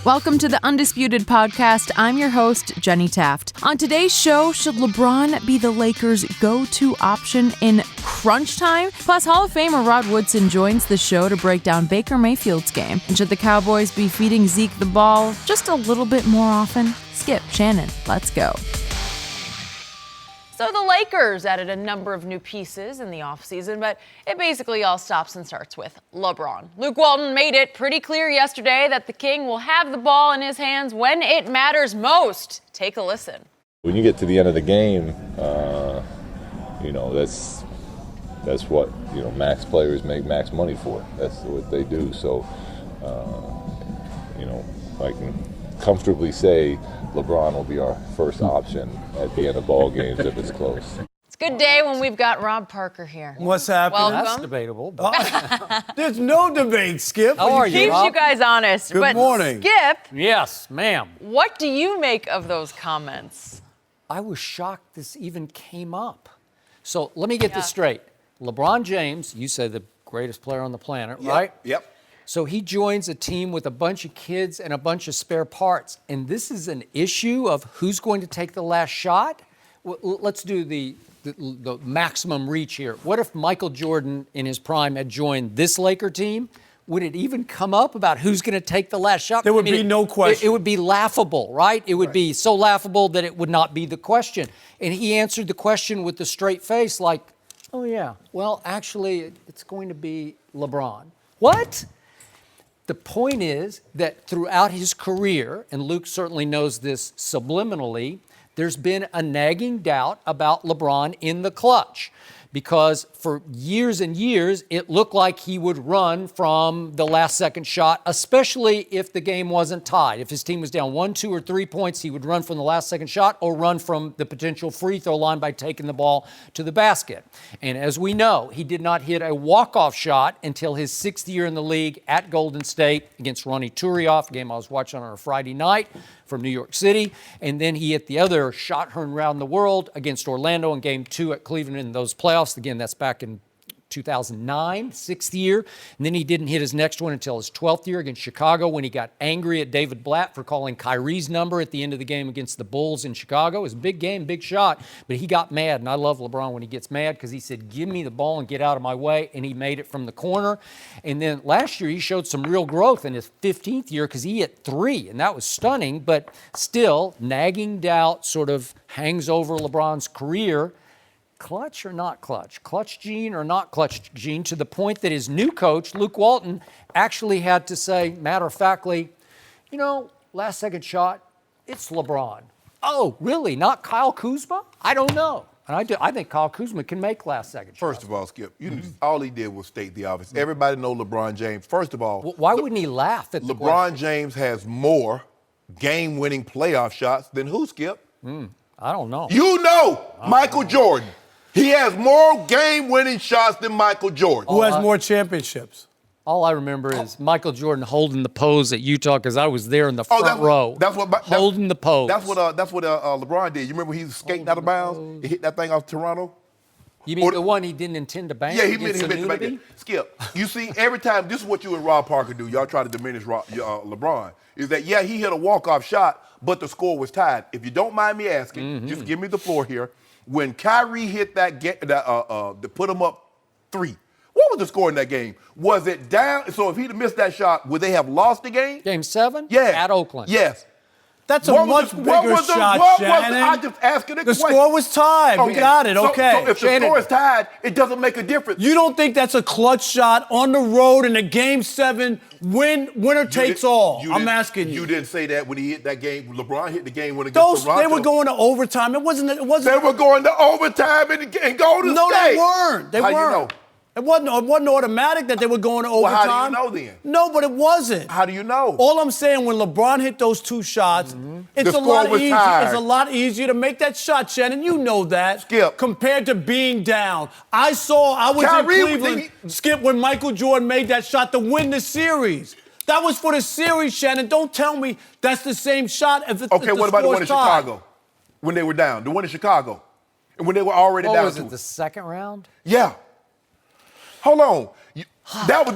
Welcome to the Undisputed podcast. I'm your host, Jenny Taft. On today's show, should LeBron be the Lakers' go-to option in crunch time? Plus, Hall of Famer Rod Woodson joins the show to break down Baker Mayfield's game. And should the Cowboys be feeding Zeke the ball just a little bit more often? Skip, Shannon, let's go. So the Lakers added a number of new pieces in the offseason, but it basically all stops and starts with LeBron. Luke Walton made it pretty clear yesterday that the King will have the ball in his hands when it matters most. Take a listen. When you get to the end of the game, that's what, max players make max money for. That's what they do. So, I can comfortably say LeBron will be our first option at the end of ball games if it's close. It's a good day when we've got Rob Parker here. What's happening? Welcome. That's debatable. There's no debate, Skip. How are you, Keeps Rob? you guys honest. Good morning. Skip, Yes, ma'am. what do you make of those comments? I was shocked this even came up. So let me get this straight. LeBron James, you say the greatest player on the planet, right? Yep. So he joins a team with a bunch of kids and a bunch of spare parts. And this is an issue of who's going to take the last shot? Well, let's do the maximum reach here. What if Michael Jordan in his prime had joined this Laker team? Would it even come up about who's going to take the last shot? There would be no question. It would be laughable, right? It would be so laughable that it would not be the question. And he answered the question with a straight face like, oh, yeah, well, actually, it's going to be LeBron. What? The point is that throughout his career, and Luke certainly knows this subliminally, there's been a nagging doubt about LeBron in the clutch. Because for years and years, it looked like he would run from the last second shot, especially if the game wasn't tied. If his team was down 1, 2, or 3 points, he would run from the last second shot or run from the potential free throw line by taking the ball to the basket. And as we know, he did not hit a walk-off shot until his 6th year in the league at Golden State against Ronnie Turioff, a game I was watching on a Friday night from New York City. And then he hit the other shot heard around the world against Orlando in Game 2 at Cleveland in those playoffs. Again, that's back in 2009, 6th year. And then he didn't hit his next one until his 12th year against Chicago when he got angry at David Blatt for calling Kyrie's number at the end of the game against the Bulls in Chicago. It was a big game, big shot, but he got mad. And I love LeBron when he gets mad because he said, give me the ball and get out of my way. And he made it from the corner. And then last year he showed some real growth in his 15th year because he hit 3, and that was stunning. But still, nagging doubt sort of hangs over LeBron's career. Clutch or not clutch? Clutch gene or not clutch gene, to the point that his new coach, Luke Walton, actually had to say, matter-of-factly, last second shot, it's LeBron. Oh, really? Not Kyle Kuzma? I don't know. And I think Kyle Kuzma can make last second shots. First of all, Skip, all he did was state the obvious. Everybody know LeBron James. First of all, Why wouldn't he laugh at the LeBron question? James has more game-winning playoff shots than who, Skip? I don't know. You know Michael Jordan. He has more game-winning shots than Michael Jordan. Who has more championships? All I remember is Michael Jordan holding the pose at Utah because I was there in the front row. Holding the pose. That's what LeBron did. You remember he was skating out of bounds? He hit that thing off Toronto? You mean the one he didn't intend to bang? Yeah, he meant to against bang Nudity? it. Skip, you see, every time, this is what you and Rob Parker do. Y'all try to diminish LeBron. Is that, yeah, he hit a walk-off shot, but the score was tied. If you don't mind me asking, just give me the floor here. When Kyrie hit to put him up 3, what was the score in that game? Was it down? So if he'd have missed that shot, would they have lost the game? Game 7? Yeah. At Oakland. Yes. That's a much bigger shot, Shannon. I just asking a The question. score was tied. We got it. Okay. So if the score is tied, it doesn't make a difference. You don't think that's a clutch shot on the road in a Game 7, winner takes all? I'm asking you. You didn't say that when he hit that game. LeBron hit the game when against Toronto. They were going to overtime. It wasn't. They were going to overtime and Golden State. No, they weren't. They How weren't. you know? It wasn't automatic that they were going to overtime. Well, how do you know then? No, but it wasn't. How do you know? All I'm saying, when LeBron hit those 2 shots, it's The a lot score was easier. tied. It's a lot easier to make that shot, Shannon. You know that. Skip. Compared to being down. I was Kyrie, in Cleveland, Skip, when Michael Jordan made that shot to win the series. That was for the series, Shannon. Don't tell me that's the same shot if the Okay, what about the one in tied. Chicago? When they were down. The one in Chicago. And when they were already What down was to it, the second round? Yeah. Hold on. That was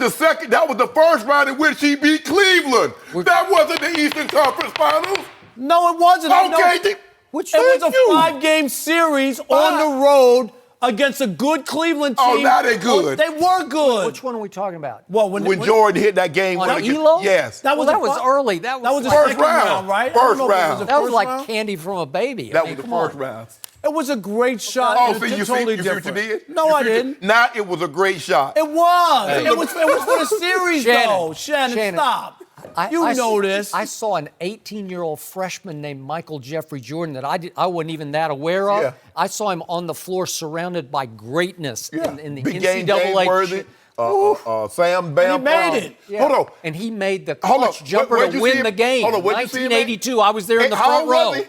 the first round in which he beat Cleveland. That wasn't the Eastern Conference Finals. No, it wasn't. Okay. It was a 5-game series on the road against a good Cleveland team. Oh, now they're good. They were good. Which one are we talking about? Well, when Jordan hit that game on winner. Elo? Yes. That was early. That was the first second round, right? First round. That was like candy from a baby. That was the first round. It was a great shot. Oh, It was see, you totally see what you different. did? No, I didn't. Not it was a great shot. It was. It was for the series, though. Shannon, stop. You know this. I saw an 18-year-old freshman named Michael Jeffrey Jordan that I wasn't even that aware of. Yeah. I saw him on the floor surrounded by greatness in the Big NCAA. Sam Bam. He made it. Yeah. Hold on. And he made the clutch jumper Where'd to you win see him? the game. Hold on, where'd you see him at? 1982. I was there in the How front old row. was he?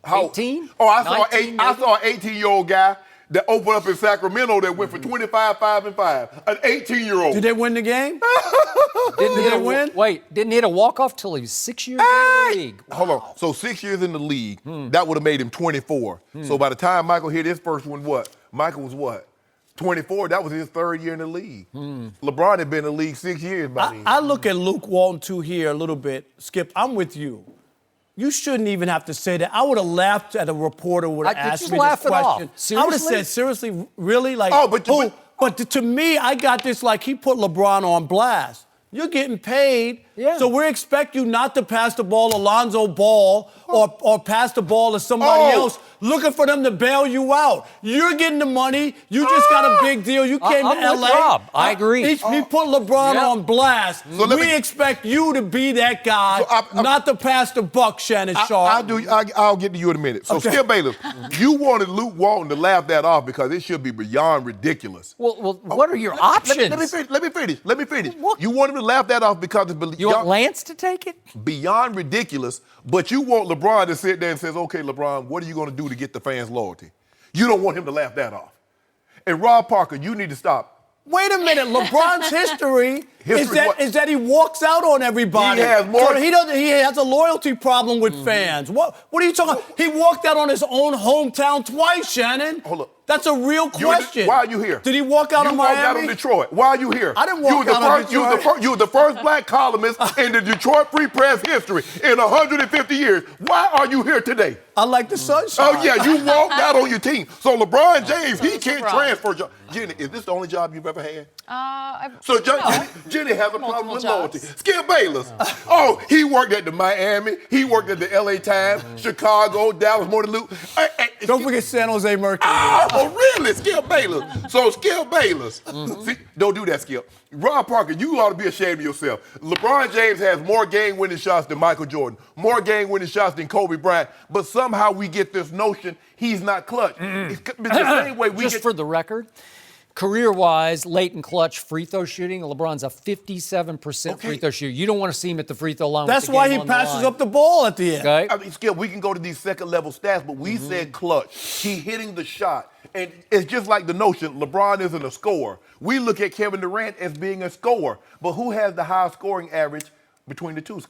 How, 18? Oh, I 19, saw an 18-year-old guy that opened up in Sacramento that went for 25, 5, and 5. An 18-year-old. Did they win the game? Didn't they win? Didn't hit a walk-off till he was 6 years in the league. Hold on. So 6 years in the league, that would have made him 24. So by the time Michael hit his first one, Michael was what? 24. That was his third year in the league. LeBron had been in the league 6 years by then. I look at Luke Walton, too, here a little bit. Skip, I'm with you. You shouldn't even have to say that. I would have laughed at a reporter who would have asked me this question. I would have said, seriously, really? Like, but to me, I got this like he put LeBron on blast. You're getting paid, so we expect you not to pass the ball to Lonzo Ball or pass the ball to somebody else, looking for them to bail you out. You're getting the money. You just got a big deal. You came to with L.A. Rob. I agree. He put LeBron on blast. So we expect you to be that guy, not to pass the buck, Shannon Sharpe. I'll get to you in a minute. So, Skip Bayless, you wanted Luke Walton to laugh that off because it should be beyond ridiculous. Well, what are your options? Let me finish. You want him to laugh that off because it's beyond. You want Lance to take it? Beyond ridiculous, but you want LeBron to sit there and say, okay, LeBron, what are you going to do to get the fans' loyalty? You don't want him to laugh that off. And Rob Parker, you need to stop. Wait a minute. LeBron's history is that he walks out on everybody. He has more. So he has a loyalty problem with fans. What are you talking about? He walked out on his own hometown twice, Shannon. Hold up. That's a real question. Why are you here? Did he walk out on Miami? You walked out on Detroit. Why are you here? I didn't walk out on Detroit. You were the first black columnist in the Detroit Free Press history in 150 years. Why are you here today? I like the sunshine. Oh, yeah, you walked out on your team. So LeBron James, he can't transfer. Jenny, is this the only job you've ever had? Jenny has a problem with loyalty. Skip Bayless. He worked at the Miami. He worked at the LA Times, Chicago, Dallas Morning News. Don't forget San Jose Mercury. Oh, really? Skip Bayless. So Skip Bayless. See, don't do that, Skip. Rob Parker, you ought to be ashamed of yourself. LeBron James has more game-winning shots than Michael Jordan, more game-winning shots than Kobe Bryant, but somehow we get this notion he's not clutch. It's the same way we Just for the record, career-wise, late and clutch free throw shooting, LeBron's a 57% free throw shooter. You don't want to see him at the free throw line. That's why he passes up the ball at the end. Okay. I mean, Skip, we can go to these second-level stats, but we said clutch. He hitting the shot. And it's just like the notion LeBron isn't a scorer. We look at Kevin Durant as being a scorer. But who has the highest scoring average between the two?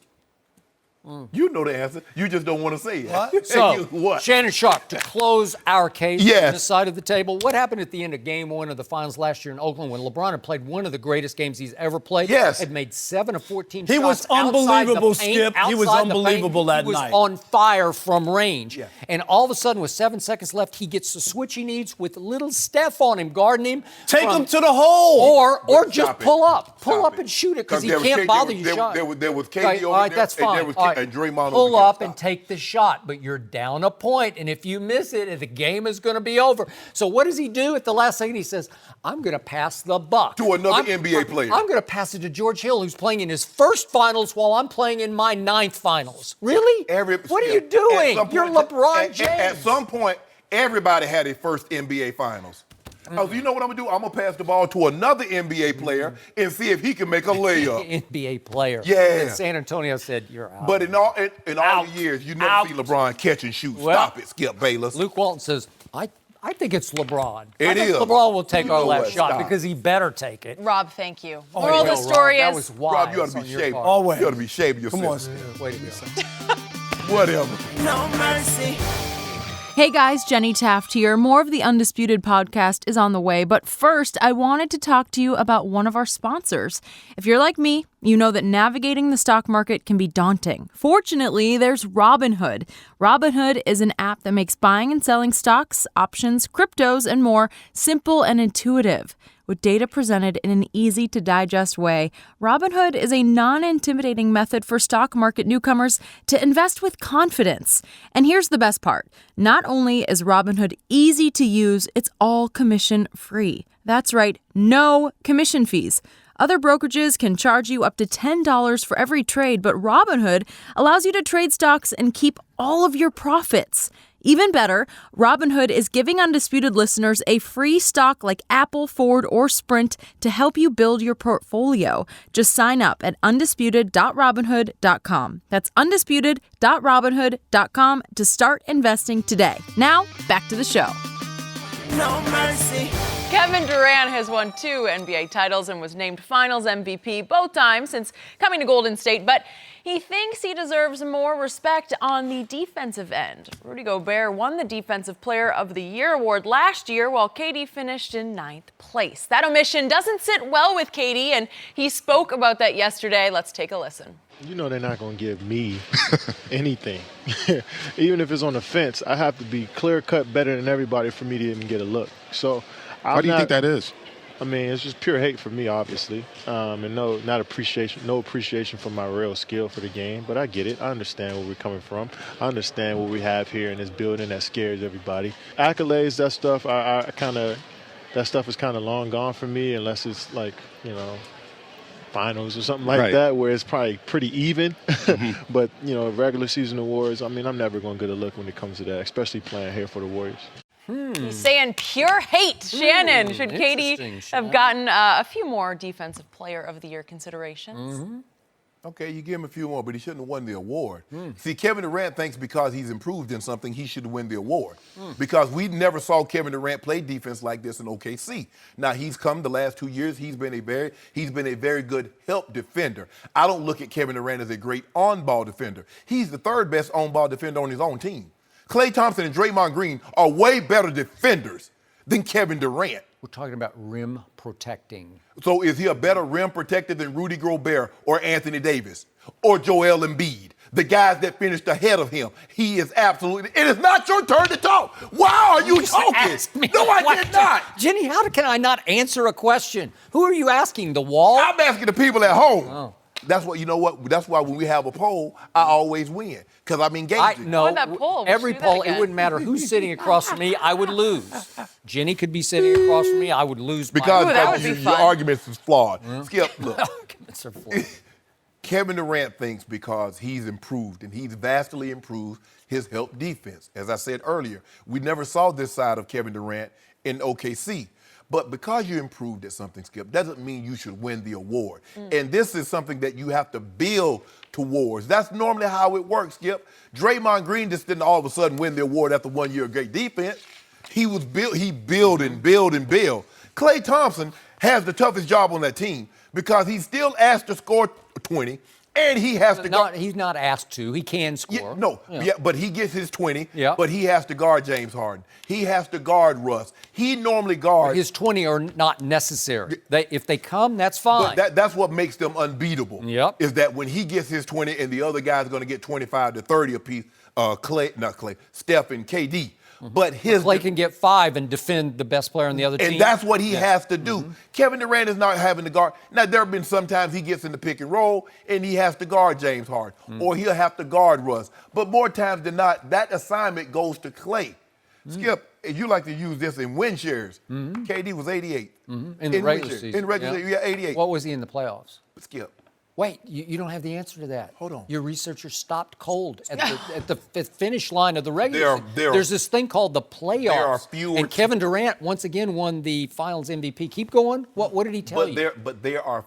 You know the answer. You just don't want to say it. What? So, Shannon Sharpe, to close our case on Yes. this side of the table, what happened at the end of Game 1 of the finals last year in Oakland when LeBron had played one of the greatest games he's ever played? Yes. Had made 7 of 14 He shots was outside unbelievable, the paint, Skip. He was outside the unbelievable paint. that He was night. on fire from range. Yeah. And all of a sudden, with 7 seconds left, he gets the switch he needs with little Steph on him, guarding him. Take him to the hole. Or just Stop it. pull up. Pull Stop up it. and shoot it because he there was can't KD bother you shot. There was KD Okay, over all right, there, that's fine. and there was All right. and Draymond Pull over there. up Stop. and take the shot, but you're down a point, and if you miss it, the game is going to be over. So what does he do at the last second? He says, I'm going to pass the buck. To another NBA player. I'm going to pass it to George Hill, who's playing in his first finals while I'm playing in my 9th finals. Really? What are you doing? You're LeBron James. At some point, everybody had his first NBA finals. So you know what I'm going to do? I'm going to pass the ball to another NBA player and see if he can make a layup. NBA player. Yeah. And San Antonio said, you're out. But in all Out. the years, you never Out. see LeBron catch and shoot. Well, Stop it, Skip Bayless. Luke Walton says, I think it's LeBron. It I think is. LeBron will take You our know last what? shot Stop. because he better take it. Rob, thank you. Oh, Moral of the Rob, story that is was wise Rob, you ought to be on your ashamed. part. Always. You ought to be ashamed of yourself. Come on, Skip. Way to go. Whatever. No mercy. Hey guys, Jenny Taft here. More of the Undisputed podcast is on the way, but first, I wanted to talk to you about one of our sponsors. If you're like me, you know that navigating the stock market can be daunting. Fortunately, there's Robinhood. Robinhood is an app that makes buying and selling stocks, options, cryptos, and more simple and intuitive. With data presented in an easy-to-digest way, Robinhood is a non-intimidating method for stock market newcomers to invest with confidence. And here's the best part. Not only is Robinhood easy to use, it's all commission-free. That's right, no commission fees. Other brokerages can charge you up to $10 for every trade, but Robinhood allows you to trade stocks and keep all of your profits. Even better, Robinhood is giving Undisputed listeners a free stock like Apple, Ford, or Sprint to help you build your portfolio. Just sign up at undisputed.robinhood.com. That's undisputed.robinhood.com to start investing today. Now, back to the show. No mercy. Kevin Durant has won 2 NBA titles and was named Finals MVP both times since coming to Golden State, but he thinks he deserves more respect on the defensive end. Rudy Gobert won the Defensive Player of the Year award last year, while KD finished in 9th place. That omission doesn't sit well with KD, and he spoke about that yesterday. Let's take a listen. You know they're not going to give me anything. Even if it's on the fence, I have to be clear-cut better than everybody for me to even get a look. So, why do you think that is? I mean, it's just pure hate for me, obviously, and no appreciation for my real skill for the game. But I get it. I understand where we're coming from. I understand what we have here in this building that scares everybody. Accolades, that stuff, that stuff is kind of long gone for me, unless it's like, finals or something like that, where it's probably pretty even. Mm-hmm. But, regular season awards, I mean, I'm never going to get a look when it comes to that, especially playing here for the Warriors. He's saying pure hate. Shannon, should KD have gotten a few more Defensive Player of the Year considerations? Mm-hmm. Okay, you give him a few more, but he shouldn't have won the award. See, Kevin Durant thinks because he's improved in something, he should win the award. Because we never saw Kevin Durant play defense like this in OKC. Now, he's come the last 2 years. He's been a very good help defender. I don't look at Kevin Durant as a great on-ball defender. He's the third best on-ball defender on his own team. Klay Thompson and Draymond Green are way better defenders than Kevin Durant. We're talking about rim protecting. So is he a better rim protector than Rudy Gobert or Anthony Davis or Joel Embiid, the guys that finished ahead of him? He is absolutely. It is not your turn to talk. Why are you talking? No, I did not. Jenny, how can I not answer a question? Who are you asking? The wall? I'm asking the people at home. Oh. That's what, that's why when we have a poll, I always win, because I'm engaging. Every poll, it wouldn't matter who's sitting across from me, I would lose. Jenny could be sitting across from me, I would lose. Because your arguments is flawed. Skip, look. Arguments are flawed. Kevin Durant thinks because he's improved, and he's vastly improved his help defense. As I said earlier, we never saw this side of Kevin Durant in OKC. But because you improved at something, Skip, doesn't mean you should win the award. And this is something that you have to build towards. That's normally how it works, Skip. Draymond Green just didn't all of a sudden win the award after 1 year of great defense. He build. Klay Thompson has the toughest job on that team because he's still asked to score 20. And he has to he's not asked to. He can score. But he gets his 20. Yeah. But he has to guard James Harden. He has to guard Russ. He normally guards. His 20 are not necessary. If they come, that's fine. But that's what makes them unbeatable. Yep. Is that when he gets his 20 and the other guys are going to get 25 to 30 apiece, Steph and KD. But Klay can get 5 and defend the best player on the other team. And that's what he has to do. Kevin Durant is not having to guard. Now, there have been sometimes he gets in the pick and roll and he has to guard James Harden. Or he'll have to guard Russ. But more times than not, that assignment goes to Klay. Skip, you like to use this in win shares. KD was 88. In the regular season. In regular season, 88. What was he in the playoffs? Skip. Wait, you don't have the answer to that. Hold on. Your researcher stopped cold at the finish line of the regular season. There's this thing called the playoffs. There are fewer. And Kevin Durant once again won the Finals MVP. Keep going. What did he tell you? But there are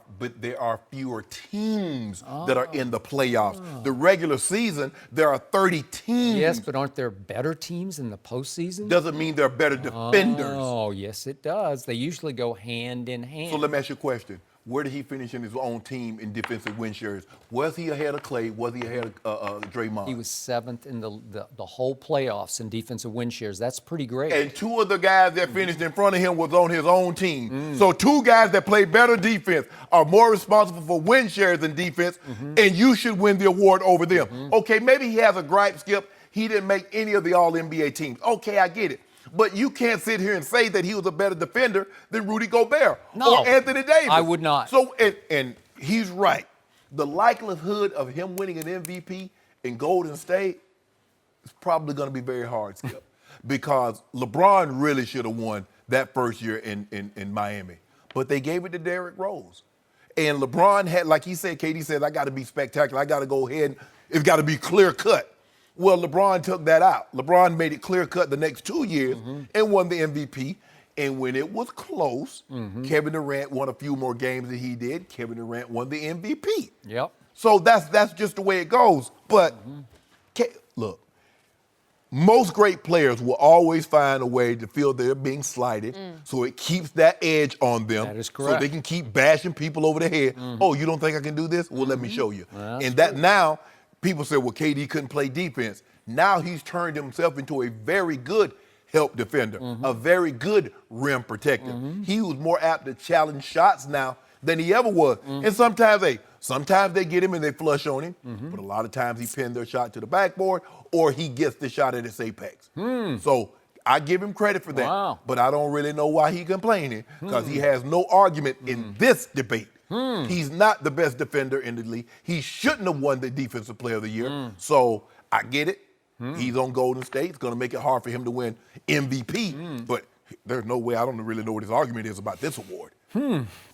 fewer teams that are in the playoffs. The regular season, there are 30 teams. Yes, but aren't there better teams in the postseason? Doesn't mean they're better defenders. Oh, yes, it does. They usually go hand in hand. So let me ask you a question. where did he finish in his own team in defensive win shares? Was he ahead of Clay? Was he ahead of Draymond? He was 7th in the whole playoffs in defensive win shares. That's pretty great. And 2 of the guys that finished in front of him was on his own team. So 2 guys that play better defense are more responsible for win shares than defense, and you should win the award over them. Okay, maybe he has a gripe, Skip. He didn't make any of the All-NBA teams. Okay, I get it. But you can't sit here and say that he was a better defender than Rudy Gobert or Anthony Davis. I would not. So, and he's right. The likelihood of him winning an MVP in Golden State is probably going to be very hard, Skip, because LeBron really should have won that first year in Miami. But they gave it to Derrick Rose. And LeBron had, like he said, KD said, I got to be spectacular. I got to go ahead. It's got to be clear cut. Well, LeBron took that out. LeBron made it clear cut the next 2 years and won the MVP. And when it was close, Kevin Durant won a few more games than he did. Kevin Durant won the MVP. Yep. So that's just the way it goes. But look, most great players will always find a way to feel they're being slighted, so it keeps that edge on them. That is correct. So they can keep bashing people over the head. Oh, you don't think I can do this? Well, let me show you. And that now, people say, well, KD couldn't play defense. Now he's turned himself into a very good help defender, a very good rim protector. He was more apt to challenge shots now than he ever was. And sometimes they get him and they flush on him, but a lot of times he pinned their shot to the backboard or he gets the shot at its apex. So I give him credit for that, but I don't really know why he's complaining because he has no argument in this debate. He's not the best defender in the league. He shouldn't have won the Defensive Player of the Year. So I get it. He's on Golden State. It's going to make it hard for him to win MVP. But there's no way. I don't really know what his argument is about this award.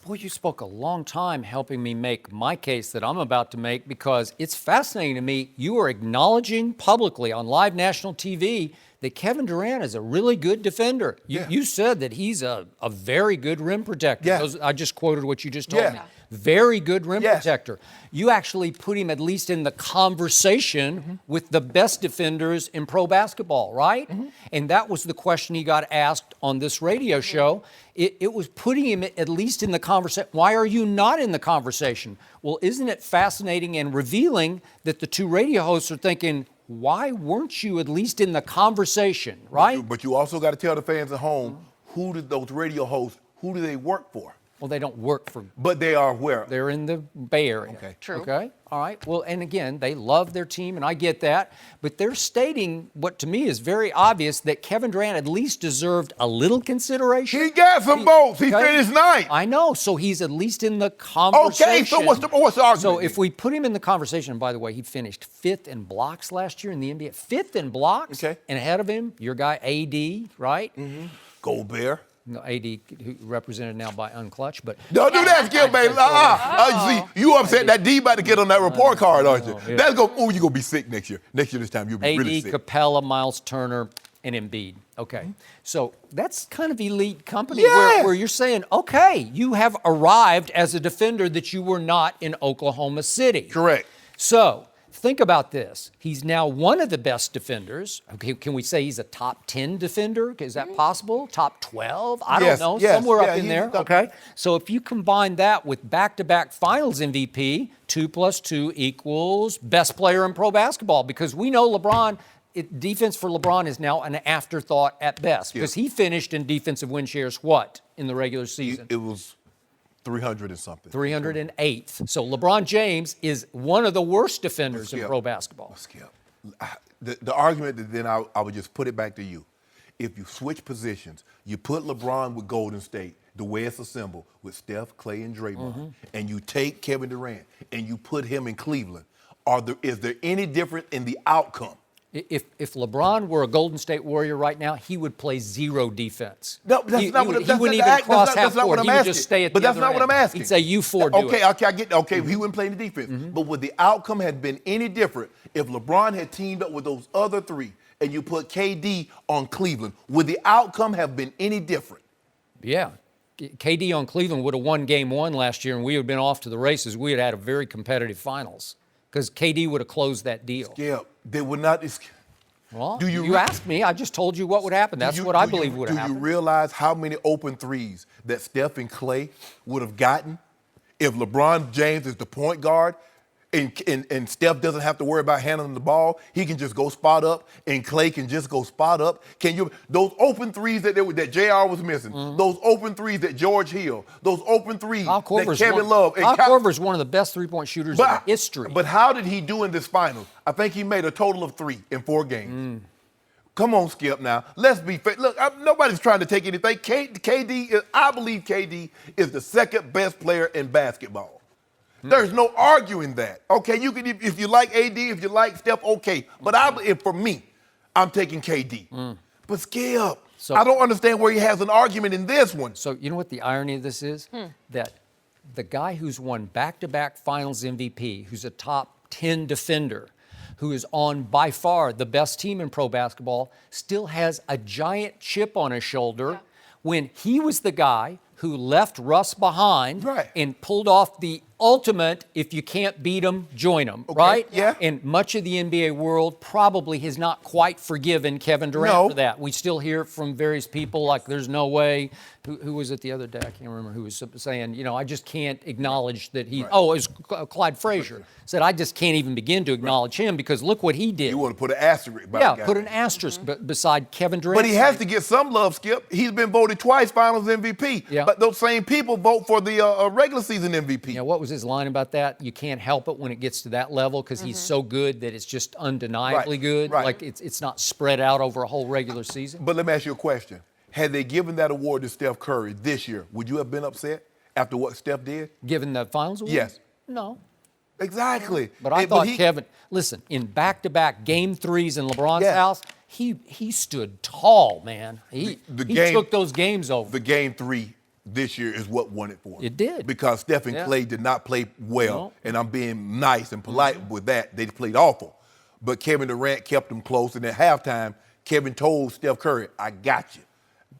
Boy, you spoke a long time helping me make my case that I'm about to make because it's fascinating to me. You are acknowledging publicly on live national TV that Kevin Durant is a really good defender. You said that he's a very good rim protector. I just quoted what you just told me. Very good rim protector. You actually put him at least in the conversation with the best defenders in pro basketball, right? And that was the question he got asked on this radio show. It was putting him at least in the conversation. Why are you not in the conversation? Well, isn't it fascinating and revealing that the 2 radio hosts are thinking, why weren't you at least in the conversation, right? But you also got to tell the fans at home, who do those radio hosts, who do they work for? Well, they don't work for... But they are where? They're in the Bay Area. Okay. True. Okay. All right. Well, and again, they love their team, and I get that. But they're stating what to me is very obvious that Kevin Durant at least deserved a little consideration. He got some votes. He finished 9th. I know. So he's at least in the conversation. Okay. So what's the argument? So if we put him in the conversation, and by the way, he finished 5th in blocks last year in the NBA. 5th in blocks. Okay. And ahead of him, your guy AD, right? Gobert. No, AD, who represented now by Unclutch, but... Don't do that, Skip, baby. See, you upset that D about to get on that report card, aren't you? Yeah. That's you're going to be sick next year. Next year this time, you'll be really sick. Capella, Miles Turner, and Embiid. Okay. So that's kind of elite company where you're saying, okay, you have arrived as a defender that you were not in Oklahoma City. Correct. So... think about this. He's now one of the best defenders. Okay, can we say he's a top 10 defender? Is that possible? Top 12? I don't know. Somewhere up in there. Okay. So if you combine that with back-to-back finals MVP, 2 + 2 equals best player in pro basketball, because we know LeBron, defense for LeBron is now an afterthought at best, because he finished in defensive win shares what in the regular season? It was 300 and something. 308th. So LeBron James is one of the worst defenders in pro basketball. Skip, the argument that then I would just put it back to you. If you switch positions, you put LeBron with Golden State, the way it's assembled, with Steph, Clay, and Draymond, and you take Kevin Durant and you put him in Cleveland, is there any difference in the outcome? If LeBron were a Golden State Warrior right now, he would play 0 defense. No, that's not what I'm asking. He wouldn't even cross half court. He would just stay at the other end. But that's not what I'm asking. He'd say, you 4 do it. Okay, I get that. Okay, he wouldn't play the defense. But would the outcome have been any different if LeBron had teamed up with those other 3 and you put KD on Cleveland? Would the outcome have been any different? Yeah. KD on Cleveland would have won game 1 last year, and we would have been off to the races. We would have had a very competitive finals because KD would have closed that deal. Yeah, they would not. Well, you asked me. I just told you what would happen. That's what I believe would have happened. Do you realize how many open threes that Steph and Clay would have gotten if LeBron James is the point guard and Steph doesn't have to worry about handling the ball, he can just go spot up, and Clay can just go spot up. Those open threes that JR was missing, those open threes that George Hill, those open threes that Kevin Love. Kyle Korver's one of the best three-point shooters in history. But how did he do in this finals? I think he made a total of 3 in 4 games. Come on, Skip, now. Let's be fair. Look, nobody's trying to take anything. I believe KD is the second best player in basketball. There's no arguing that. Okay, you can, if you like AD, if you like Steph, okay. But for me, I'm taking KD. But Skip, I don't understand where he has an argument in this one. So you know what the irony of this is? That the guy who's won back-to-back finals MVP, who's a top 10 defender, who is on by far the best team in pro basketball, still has a giant chip on his shoulder when he was the guy who left Russ behind and pulled off the ultimate, if you can't beat them, join them, right? Yeah. And much of the NBA world probably has not quite forgiven Kevin Durant for that. We still hear from various people like there's no way. Who was it the other day? I can't remember who was saying, I just can't acknowledge that he, it was Clyde Frazier, said I just can't even begin to acknowledge him because look what he did. You want to put an asterisk by the guy. Put an asterisk beside Kevin Durant. But he has to get some love, Skip. He's been voted twice finals MVP. Yeah. But those same people vote for the regular season MVP. Yeah, what was his line about that? You can't help it when it gets to that level because he's so good that it's just undeniably good. Right. Like it's not spread out over a whole regular season. But let me ask you a question. Had they given that award to Steph Curry this year, would you have been upset after what Steph did? Given the finals award? Yes. No. Exactly. But I thought Kevin, listen, in back-to-back game threes in LeBron's house, he stood tall, man. He took those games over. The game 3 this year is what won it for him. It did. Because Steph and Clay did not play well, and I'm being nice and polite with that. They played awful. But Kevin Durant kept them close, and at halftime, Kevin told Steph Curry, I got you.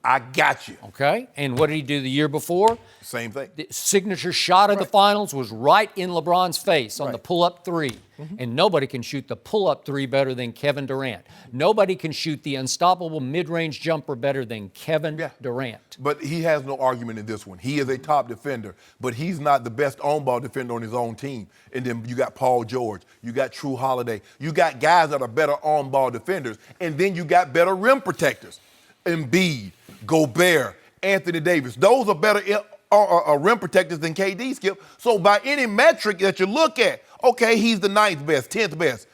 I got you. Okay, and what did he do the year before? Same thing. The signature shot of the finals was right in LeBron's face on the pull-up 3. And nobody can shoot the pull-up 3 better than Kevin Durant. Nobody can shoot the unstoppable mid-range jumper better than Kevin Durant. But he has no argument in this one. He is a top defender, but he's not the best on-ball defender on his own team. And then you got Paul George. You got True Holiday. You got guys that are better on-ball defenders. And then you got better rim protectors. Embiid, Gobert, Anthony Davis. Those are better rim protectors than KD, Skip. So by any metric that you look at, okay, he's the 9th best, 10th best.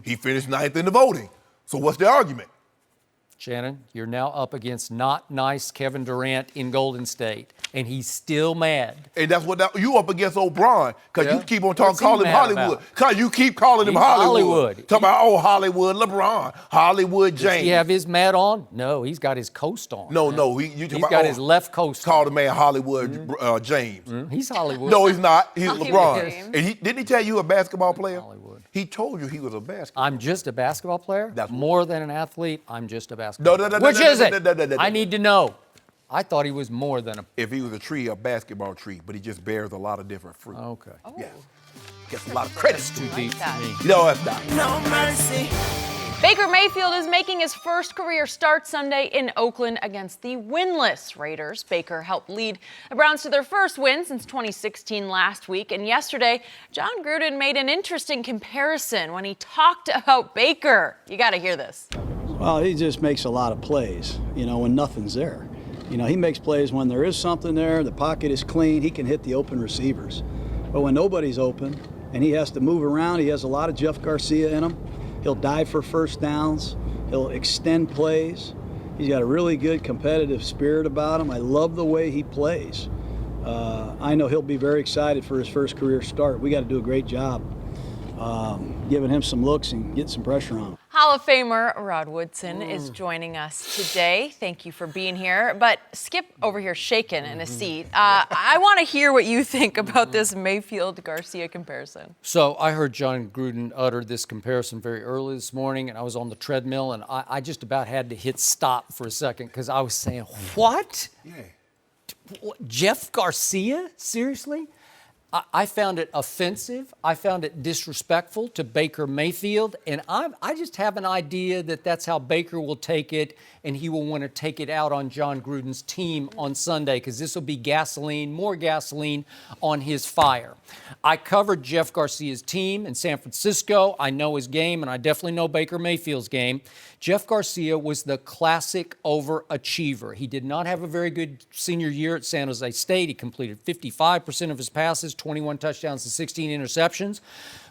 He finished 9th in the voting. So what's the argument? Shannon, you're now up against not nice Kevin Durant in Golden State, and he's still mad. And that's what you up against O'Brien, because you keep on calling him Hollywood. Because you keep calling him Hollywood. Talking about, Hollywood LeBron, Hollywood James. Does he have his mat on? No, he's got his coast on. No, he's got his left coast on. Call the man Hollywood James. He's Hollywood. No, he's not. He's LeBron. And didn't he tell you a basketball player? Hollywood. He told you he was a basketball I'm just a basketball player? That's more than an athlete, I'm just a basketball player. No, Which is it? I need to know. I thought he was more than a... If he was a basketball tree, but he just bears a lot of different fruit. Okay. Yeah. Gets a lot of credit. Too deep for me. No, that's not. No mercy. Baker Mayfield is making his first career start Sunday in Oakland against the winless Raiders. Baker helped lead the Browns to their first win since 2016 last week. And yesterday, John Gruden made an interesting comparison when he talked about Baker. You got to hear this. Well, he just makes a lot of plays, when nothing's there. He makes plays when there is something there, the pocket is clean, he can hit the open receivers. But when nobody's open and he has to move around, he has a lot of Jeff Garcia in him. He'll dive for first downs. He'll extend plays. He's got a really good competitive spirit about him. I love the way he plays. I know he'll be very excited for his first career start. We got to do a great job giving him some looks and getting some pressure on him. Hall of Famer Rod Woodson is joining us today. Thank you for being here. But Skip over here shaking in his seat. I want to hear what you think about this Mayfield-Garcia comparison. So I heard John Gruden utter this comparison very early this morning, and I was on the treadmill, and I just about had to hit stop for a second because I was saying, what? Yeah. Jeff Garcia? Seriously? I found it offensive. I found it disrespectful to Baker Mayfield. And I just have an idea that that's how Baker will take it, and he will want to take it out on John Gruden's team on Sunday, because this will be more gasoline on his fire. I covered Jeff Garcia's team in San Francisco. I know his game, and I definitely know Baker Mayfield's game. Jeff Garcia was the classic overachiever. He did not have a very good senior year at San Jose State. He completed 55% of his passes, 21 touchdowns and 16 interceptions.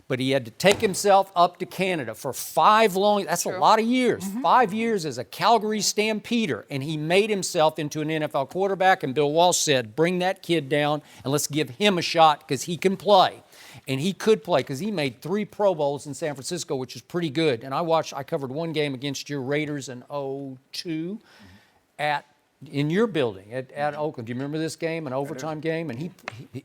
But he had to take himself up to Canada for 5 long, that's a lot of years, 5 years as a Calgary Stampeder. And he made himself into an NFL quarterback. And Bill Walsh said, bring that kid down and let's give him a shot because he can play. And he could play because he made 3 Pro Bowls in San Francisco, which is pretty good. And I covered one game against your Raiders in 2002 in your building at Oakland. Do you remember this game, an overtime game? And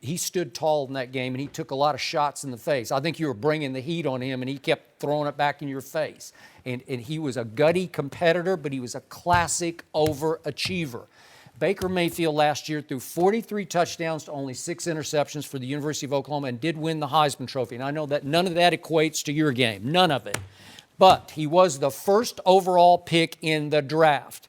he stood tall in that game, and he took a lot of shots in the face. I think you were bringing the heat on him, and he kept throwing it back in your face. And he was a gutty competitor, but he was a classic overachiever. Baker Mayfield last year threw 43 touchdowns to only 6 interceptions for the University of Oklahoma and did win the Heisman Trophy. And I know that none of that equates to your game, none of it. But he was the first overall pick in the draft.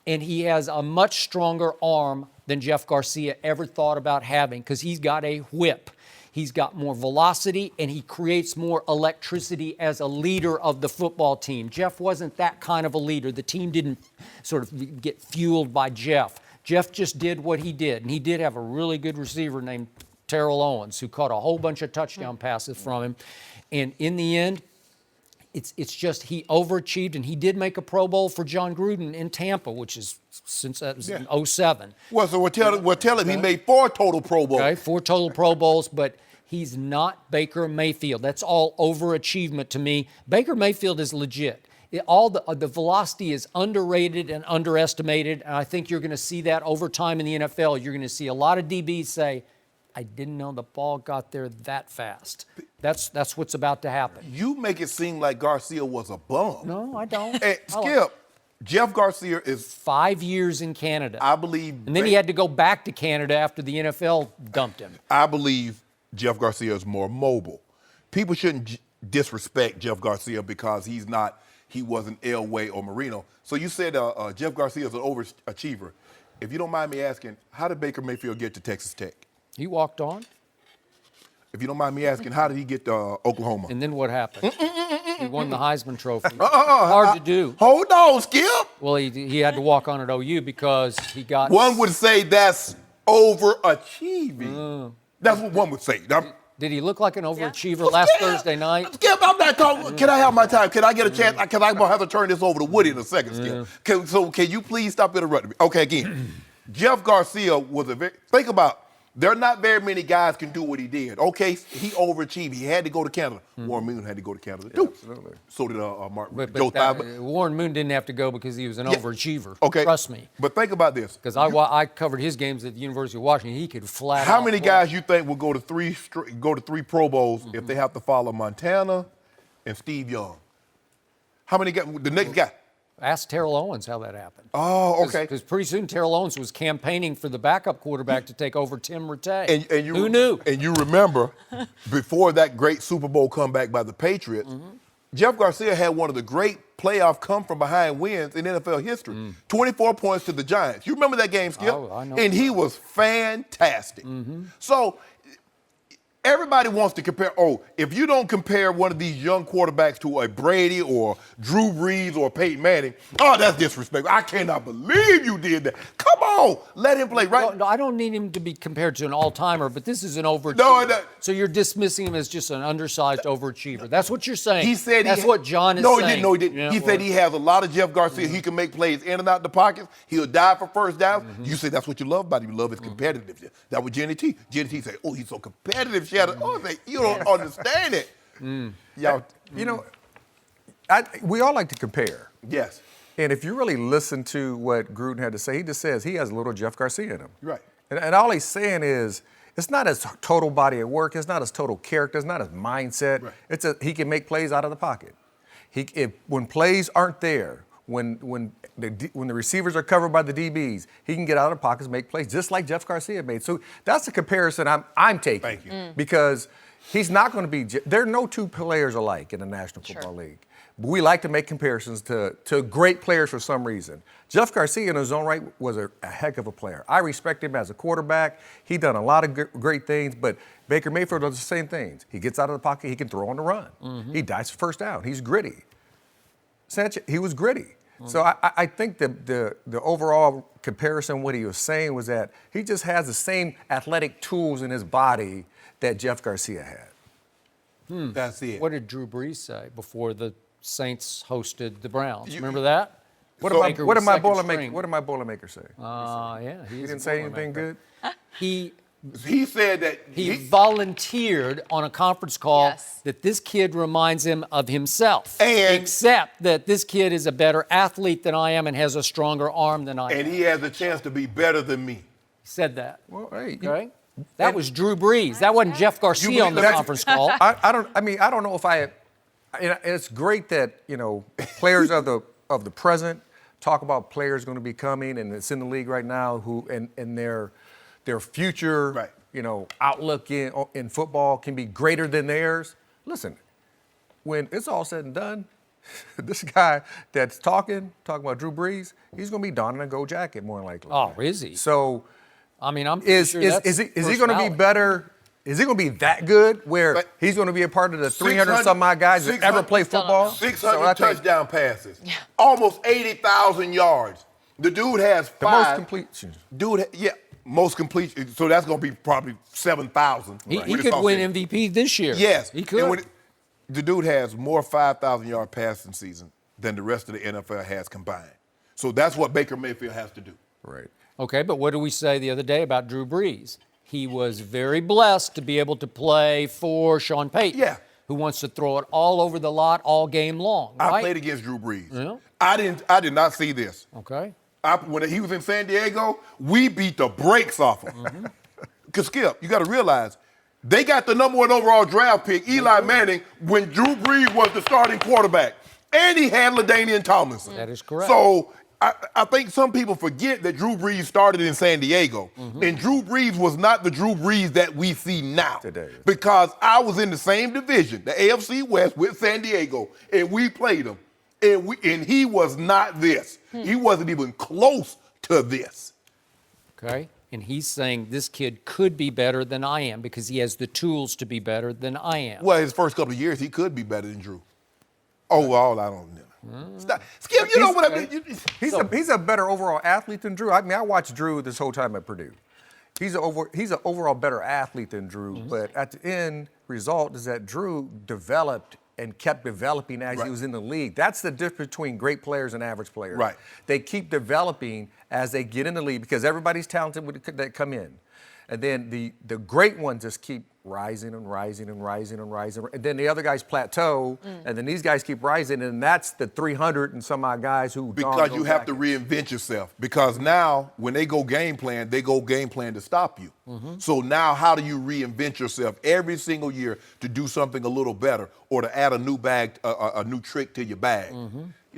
And he has a much stronger arm than Jeff Garcia ever thought about having, because he's got a whip. He's got more velocity, and he creates more electricity as a leader of the football team. Jeff wasn't that kind of a leader. The team didn't sort of get fueled by Jeff. Jeff just did what he did, and he did have a really good receiver named Terrell Owens who caught a whole bunch of touchdown passes from him. And in the end, it's just he overachieved, and he did make a Pro Bowl for John Gruden in Tampa, which is since that was in 2007. Well, so we'll tell him he made 4 total Pro Bowls. Okay, 4 total Pro Bowls, but he's not Baker Mayfield. That's all overachievement to me. Baker Mayfield is legit. The velocity is underrated and underestimated, and I think you're going to see that over time in the NFL. You're going to see a lot of DBs say, I didn't know the ball got there that fast. That's what's about to happen. You make it seem like Garcia was a bum. No, I don't. Hey, Skip, Jeff Garcia is 5 years in Canada. I believe. And then he had to go back to Canada after the NFL dumped him. I believe Jeff Garcia is more mobile. People shouldn't disrespect Jeff Garcia because he wasn't Elway or Marino. So you said Jeff Garcia is an overachiever. If you don't mind me asking, how did Baker Mayfield get to Texas Tech? He walked on. If you don't mind me asking, how did he get to Oklahoma? And then what happened? He won the Heisman Trophy. Hard to do. Hold on, Skip. Well, he had to walk on at OU because he got... One would say that's overachieving. That's what one would say. Did he look like an overachiever last Thursday night? Skip, I'm not talking. Can I have my time? Can I get a chance? Because I'm going to have to turn this over to Woody in a second, Skip. Can you please stop interrupting me? Okay, again. Jeff Garcia was think about, there are not very many guys can do what he did. Okay, he overachieved. He had to go to Canada. Warren Moon had to go to Canada too. Absolutely. So did Joe Theismann. Warren Moon didn't have to go because he was an overachiever. Okay. Trust me. But think about this. Because I covered his games at the University of Washington. He could flat How out many play. guys you think will go to 3 Pro Bowls if they have to follow Montana and Steve Young? How many guys? The next guy. Ask Terrell Owens how that happened. Oh, okay. Because pretty soon Terrell Owens was campaigning for the backup quarterback to take over Tim Rattay. And who knew? And you remember, before that great Super Bowl comeback by the Patriots, Jeff Garcia had one of the great playoff come-from-behind wins in NFL history. 24 points to the Giants. You remember that game, Skip? Oh, I know. And he was fantastic. So everybody wants to compare. Oh, if you don't compare one of these young quarterbacks to a Brady or Drew Brees or Peyton Manning, oh, that's disrespectful. I cannot believe you did that. Come on, let him play, right? No, I don't need him to be compared to an all-timer, but this is an overachiever. No, so you're dismissing him as just an undersized overachiever. That's what you're saying. He said that's what John is saying. No, he didn't. Yeah, he said he has a lot of Jeff Garcia. He can make plays in and out the pockets. He'll dive for first down. You say that's what you love about him. You love his competitiveness. That was Jenny T. Jenny T said, oh, he's so competitive. She had I say, you don't understand it. Y'all, you know, we all like to compare. Yes. And if you really listen to what Gruden had to say, he just says he has a little Jeff Garcia in him. Right. And all he's saying is, it's not his total body of work, it's not his total character, it's not his mindset. Right. He can make plays out of the pocket. When plays aren't there, when the receivers are covered by the DBs, he can get out of the pockets, make plays, just like Jeff Garcia made. So that's the comparison I'm taking. Thank you. Because he's not going to be. There are no two players alike in the National Football League. But we like to make comparisons to great players for some reason. Jeff Garcia, in his own right, was a heck of a player. I respect him as a quarterback. He done a lot of great things, but Baker Mayfield does the same things. He gets out of the pocket. He can throw on the run. He dives for first down. He's gritty. Sanchez, he was gritty. So I think the overall comparison, what he was saying was that he just has the same athletic tools in his body that Jeff Garcia had. That's it. What did Drew Brees say before the Saints hosted the Browns? Remember that? What did my Boilermaker say? Yeah. He didn't say anything good? He said that he volunteered on a conference call that this kid reminds him of himself. Except that this kid is a better athlete than I am and has a stronger arm than I am. And he has a chance to be better than me. He said that. Well, hey. Okay? That was Drew Brees. That wasn't Jeff Garcia on the conference call. I don't know if it's great that, players of the present talk about players going to be coming, and it's in the league right now and their future, outlook in football can be greater than theirs. Listen, when it's all said and done, this guy that's talking about Drew Brees, he's going to be donning a gold jacket more than likely. Oh, is he? So, I mean, I'm is sure he going to be better? Is he going to be that good where he's going to be a part of the 300-some-odd guys that ever play football? 600 touchdown passes. Yeah. Almost 80,000 yards. The dude has 5. The most completions. Most complete. So that's going to be probably 7,000. He could win MVP this year. Yes. He could. The dude has more 5,000-yard passing season than the rest of the NFL has combined. So that's what Baker Mayfield has to do. Right. Okay, but what did we say the other day about Drew Brees? He was very blessed to be able to play for Sean Payton, who wants to throw it all over the lot all game long. Right? I played against Drew Brees. Yeah. I did not see this. Okay. When he was in San Diego, we beat the brakes off him. Because, Skip, you got to realize, they got the number 1 overall draft pick, Eli Manning, when Drew Brees was the starting quarterback. And he had LaDainian Tomlinson. That is correct. So I think some people forget that Drew Brees started in San Diego. And Drew Brees was not the Drew Brees that we see now. Today. Because I was in the same division, the AFC West with San Diego, and we played him. And he was not this. He wasn't even close to this. Okay. And he's saying this kid could be better than I am because he has the tools to be better than I am. Well, his first couple of years, he could be better than Drew. Overall, I don't know. Skip, you know what I mean? He's a better overall athlete than Drew. I mean, I watched Drew this whole time at Purdue. He's an overall better athlete than Drew, but at the end result is that Drew developed and kept developing as he was in the league. That's the difference between great players and average players. Right. They keep developing as they get in the league because everybody's talented that come in. And then the great ones just keep rising and rising and rising and rising. And then the other guys plateau, and then these guys keep rising, and that's the 300 and some odd guys who because you have to reinvent yourself. Because now, when they go game plan to stop you. So now how do you reinvent yourself every single year to do something a little better or to add a new bag, a new trick to your bag?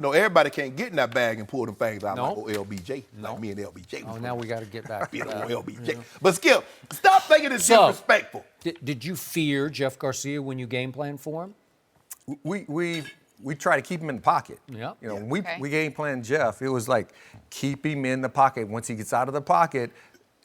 Everybody can't get in that bag and pull them things out like LBJ, like me and LBJ. Oh, now we got to get back to that. LBJ. But Skip, stop thinking it's disrespectful. Did you fear Jeff Garcia when you game planned for him? We try to keep him in the pocket. Yeah. When we game planned Jeff, it was like keep him in the pocket. Once he gets out of the pocket,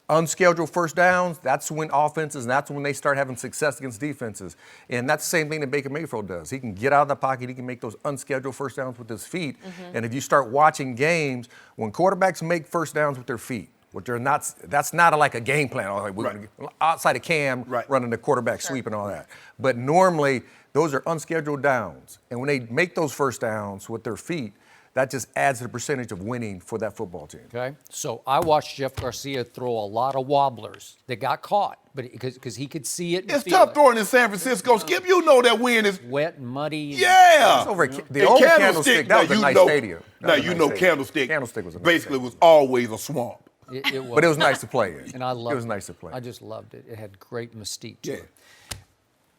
unscheduled first downs, that's when offenses, and that's when they start having success against defenses. And that's the same thing that Baker Mayfield does. He can get out of the pocket. He can make those unscheduled first downs with his feet. And if you start watching games, when quarterbacks make first downs with their feet, that's not like a game plan. Like we're gonna get outside of Cam running the quarterback sweep and all that. But normally, those are unscheduled downs. And when they make those first downs with their feet, that just adds to the percentage of winning for that football team. Okay. So I watched Jeff Garcia throw a lot of wobblers that got caught, but because he could see it. And it's tough throwing in San Francisco. Skip, you know that wind is wet and muddy. Yeah. It's over the old Candlestick. That was a nice stadium. Candlestick. Candlestick was basically was always a swamp. It was. But it was nice to play in. And I loved it. It was nice to play. I just loved it. It had great mystique to it.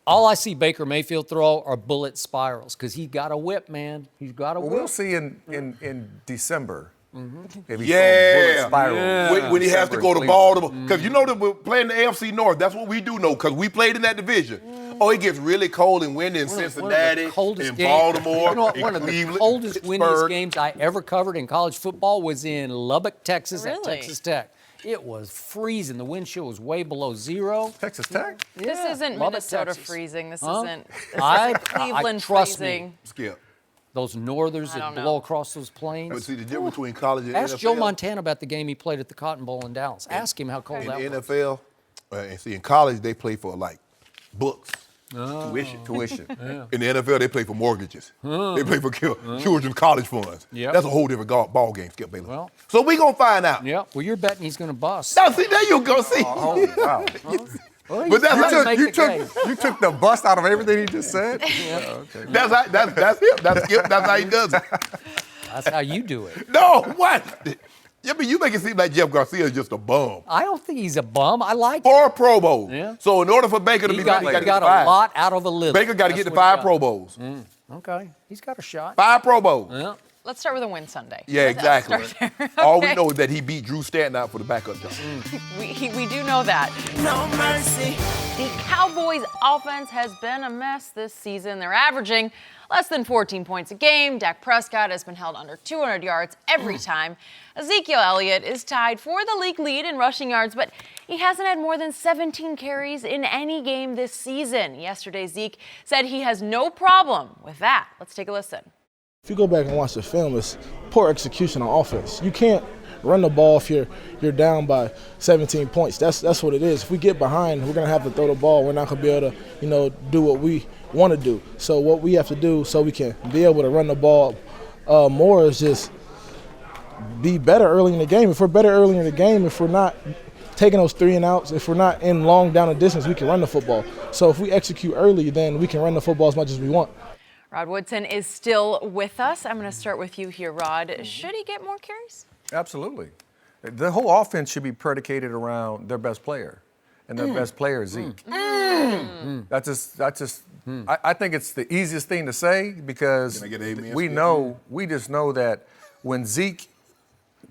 All I see Baker Mayfield throw are bullet spirals because he's got a whip, man. He's got a whip. We'll see in December. If he's Yeah. spiral. When he has to go to Baltimore. Because you know that we're playing the AFC North. That's what we do know because we played in that division. Oh, it gets really cold and windy in Cincinnati, in Baltimore, One of the coldest, windiest games I ever covered in college football was in Lubbock, Texas, at Texas Tech. It was freezing. The wind chill was way below zero. Texas Tech? Yeah. This isn't Lubbock, Minnesota Texas. freezing. This Huh? isn't Trust Cleveland freezing. me. Skip. Those northers that blow across those plains. But see, the difference between college and Ask NFL. Joe Montana about the game he played at the Cotton Bowl in Dallas. Ask him how cold that was. In NFL, and see, in college, they play for, like, books. Tuition. Yeah. In the NFL, they play for mortgages. They play for children's college funds. Yep. That's a whole different ball game, Skip Bayless. Well, so we going to find out. Yeah, well, you're betting he's going to bust. Now, see, there you go. See. Oh, wow. Well, But you took the bust out of everything he just said? Yeah. Okay. That's him. That's Skip. That's how he does it. That's how you do it. No, what? Yeah, but you make it seem like Jeff Garcia is just a bum. I don't think he's a bum. I like 4 Pro Bowls. Yeah. So in order for Baker to be better, he got to get 5. a lot out of a little. Baker got to get to 5 Pro Bowls. Okay, he's got a shot. 5 Pro Bowls. Yeah. Let's start with a win Sunday. Yeah, Let's exactly. start there. All we Okay. know is that he beat Drew Stanton out for the backup job. We do know that. No mercy. The Cowboys' offense has been a mess this season. They're averaging less than 14 points a game. Dak Prescott has been held under 200 yards every time. Ezekiel Elliott is tied for the league lead in rushing yards, but he hasn't had more than 17 carries in any game this season. Yesterday, Zeke said he has no problem with that. Let's take a listen. If you go back and watch the film, it's poor execution on offense. You can't run the ball if you're down by 17 points. That's what it is. If we get behind, we're gonna have to throw the ball. We're not gonna be able to, do what we want to do. So what we have to do so we can be able to run the ball more is just be better early in the game. If we're better early in the game, if we're not taking those 3 and outs, if we're not in long down the distance, we can run the football. So if we execute early, then we can run the football as much as we want. Rod Woodson is still with us. I'm going to start with you here, Rod. Should he get more carries? Absolutely. The whole offense should be predicated around their best player, and their best player is Zeke. That's just. I think it's the easiest thing to say because Can I get an amen? we just know that when Zeke,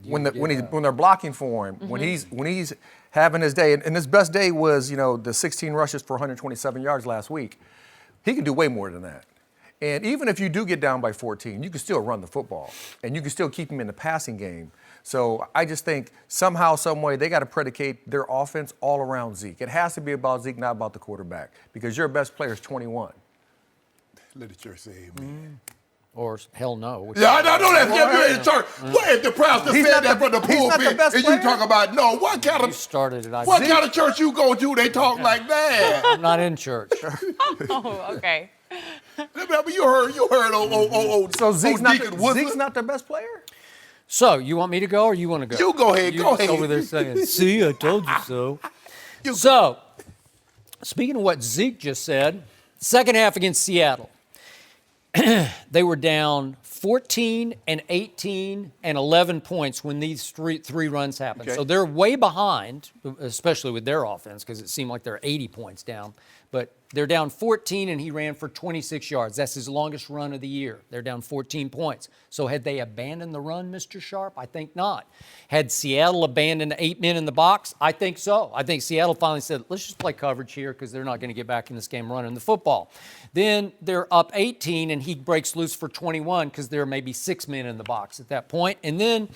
when they're blocking for him, when he's having his day, and his best day was the 16 rushes for 127 yards last week. He can do way more than that. And even if you do get down by 14, you can still run the football, and you can still keep him in the passing game. So I just think somehow, some way, they got to predicate their offense all around Zeke. It has to be about Zeke, not about the quarterback, because your best player is 21. Let the church say amen. Or hell no. Yeah, I know that. You're in church. What if the pastor said that from the pulpit and you talk about, no, what kind of started it. What kind of church you go to, they talk like that? I'm not in church. Oh, okay. Remember, you heard So Zeke's Deacon Woodson? Zeke's not their best player? So, you want me to go or you want to go? You go ahead, go ahead. Over there saying, see, I told you so. So, speaking of what Zeke just said, second half against Seattle, they were down 14 and 18 and 11 points when these three runs happened. Okay. So they're way behind, especially with their offense, because it seemed like they're 80 points down. But they're down 14, and he ran for 26 yards. That's his longest run of the year. They're down 14 points. So had they abandoned the run, Mr. Sharpe? I think not. Had Seattle abandoned 8 men in the box? I think so. I think Seattle finally said, let's just play coverage here because they're not going to get back in this game running the football. Then they're up 18, and he breaks loose for 21 because there are maybe 6 men in the box at that point. And then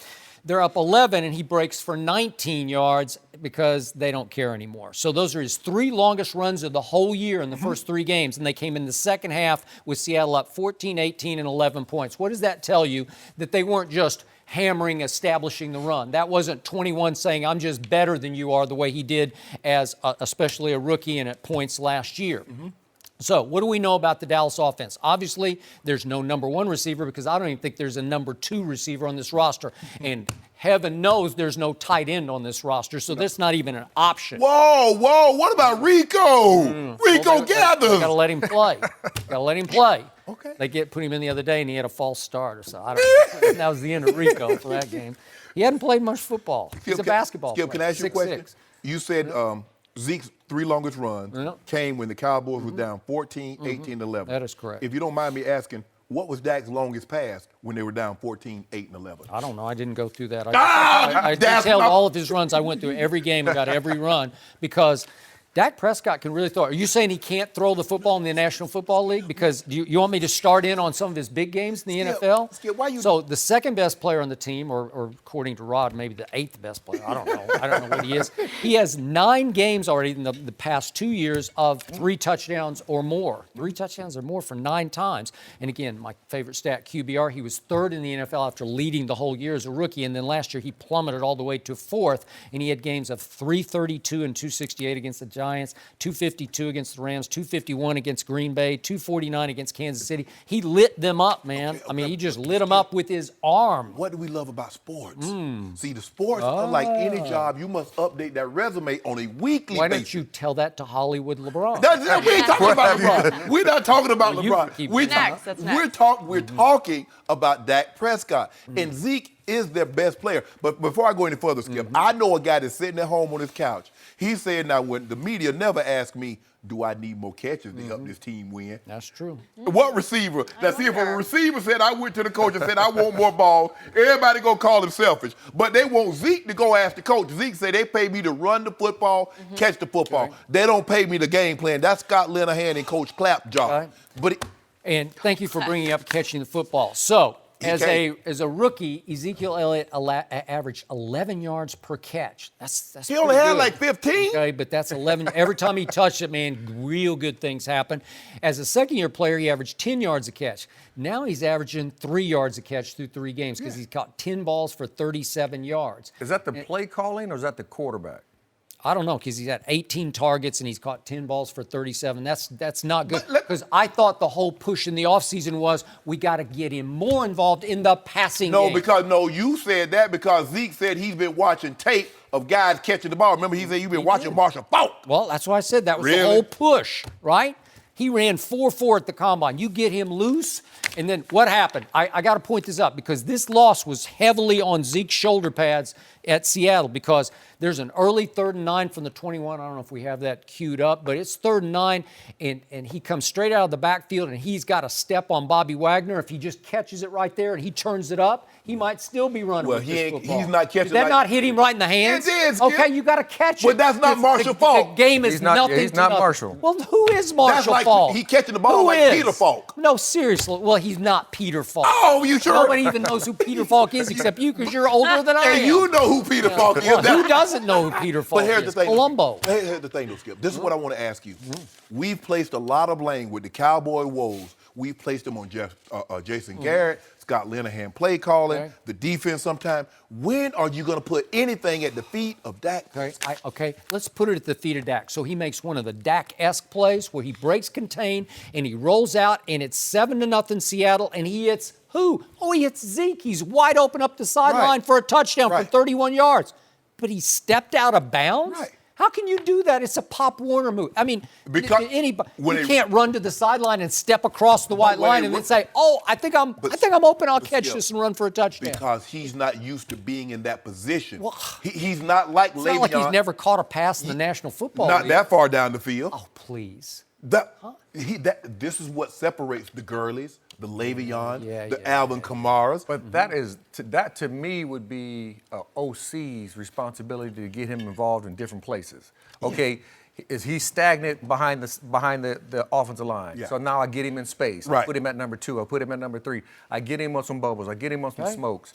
they're up 11, and he breaks for 19 yards because they don't care anymore. So those are his 3 longest runs of the whole year in the first 3 games, and they came in the second half with Seattle up 14, 18, and 11 points. What does that tell you? That they weren't just hammering, establishing the run. That wasn't 21 saying, I'm just better than you are, the way he did as especially a rookie and at points last year. So what do we know about the Dallas offense? Obviously, there's no number 1 receiver because I don't even think there's a number 2 receiver on this roster. And heaven knows there's no tight end on this roster, so that's not even an option. Whoa, what about Rico? Rico Gathers. Got to let him play. Got to let him play. Okay. They put him in the other day, and he had a false start or so. I don't know. That was the end of Rico for that game. He hadn't played much football. He's a basketball player. Skip, can I ask you a question? 6'6". You said Zeke's three longest runs came when the Cowboys were down 14, 18, 11. That is correct. If you don't mind me asking, what was Dak's longest pass when they were down 14, 8, and 11? I don't know. I didn't go through that. I detailed all of his runs. I went through every game and got every run because Dak Prescott can really throw. Are you saying he can't throw the football in the National Football League? Because you want me to start in on some of his big games in the NFL? Skip, why you? So the second best player on the team, or according to Rod, maybe the eighth best player. I don't know. I don't know what he is. He has 9 games already in the past 2 years of 3 touchdowns or more. 3 touchdowns or more for 9 times. And again, my favorite stat, QBR, he was 3rd in the NFL after leading the whole year as a rookie. And then last year he plummeted all the way to 4th. And he had games of 332 and 268 against the Giants, 252 against the Rams, 251 against Green Bay, 249 against Kansas City. He lit them up, man. I mean, he just lit them up with his arm. What do we love about sports? See, the sports, unlike any job, you must update that resume on a weekly basis. Why don't you tell that to Hollywood LeBron? We ain't talking about LeBron. We're not talking about LeBron. We're talking about Dak Prescott. And Zeke is their best player. But before I go any further, Skip, I know a guy that's sitting at home on his couch. He said, now, when the media never asked me, do I need more catches to help this team win? That's true. What receiver? Now, see, if a receiver said, I went to the coach and said, I want more balls, everybody gonna call him selfish. But they want Zeke to go ask the coach. Zeke said, they pay me to run the football, catch the football. Okay. They don't pay me the game plan. That's Scott Linehan and Coach Clapp's job. Okay. And thank you for bringing up catching the football. So, as a rookie, Ezekiel Elliott averaged 11 yards per catch. That's he only had like 15. Okay, but that's 11. Every time he touched it, man, real good things happen. As a second-year player, he averaged 10 yards a catch. Now he's averaging 3 yards a catch through 3 games because he's caught 10 balls for 37 yards. Is that the play calling or is that the quarterback? I don't know, because he's had 18 targets and he's caught 10 balls for 37. That's not good. Because I thought the whole push in the offseason was we got to get him more involved in the passing game. You said that because Zeke said he's been watching tape of guys catching the ball. Remember, he said you've been watching Marshall Faulk. Well, that's why I said that was the whole push, right? He ran 4.4 at the combine. You get him loose, and then what happened? I got to point this up because this loss was heavily on Zeke's shoulder pads at Seattle because there's an early 3rd and 9 from the 21. I don't know if we have that queued up, but it's 3rd and 9, and he comes straight out of the backfield, and he's got a step on Bobby Wagner. If he just catches it right there and he turns it up, he might still be running with this football. He's not catching. Did that not hit him right in the hands? It is. Okay, you got to catch it. But that's not Marshall Faulk. The game is nothing. He's not Marshall. Well, who is Marshall Faulk? He catching the ball like Peter Falk. No, seriously. Well, he's not Peter Falk. Oh, you sure? Nobody even knows who Peter Falk is except you because you're older than I am. And you know who Peter Falk is. Well, who doesn't know who Peter Falk is? But here's the thing. Columbo. Here's the thing, though, Skip. This is what I want to ask you. We've placed a lot of blame with the Cowboy woes. We've placed them on Jason Garrett, Scott Linehan play calling, the defense sometime. When are you going to put anything at the feet of Dak? Okay, let's put it at the feet of Dak. So he makes one of the Dak-esque plays where he breaks contain and he rolls out and it's 7-0 Seattle and he hits who? Oh, he hits Zeke. He's wide open up the sideline for a touchdown from 31 yards. But he stepped out of bounds? How can you do that? It's a Pop Warner move. I mean, you can't run to the sideline and step across the white line and then say, "Oh, I think I'm open. I'll catch this and run for a touchdown." Because he's not used to being in that position. Well, he's not like Le'Veon. It's not like he's never caught a pass in the National Football League. Not that far down the field. Oh, please. This is what separates the Gurleys, the Le'Veon, the Alvin Kamaras. But that to me would be OC's responsibility to get him involved in different places. Okay, is he stagnant behind the offensive line? Yeah. So now I get him in space. I put him at number 2. I put him at number 3. I get him on some bubbles. I get him on some smokes.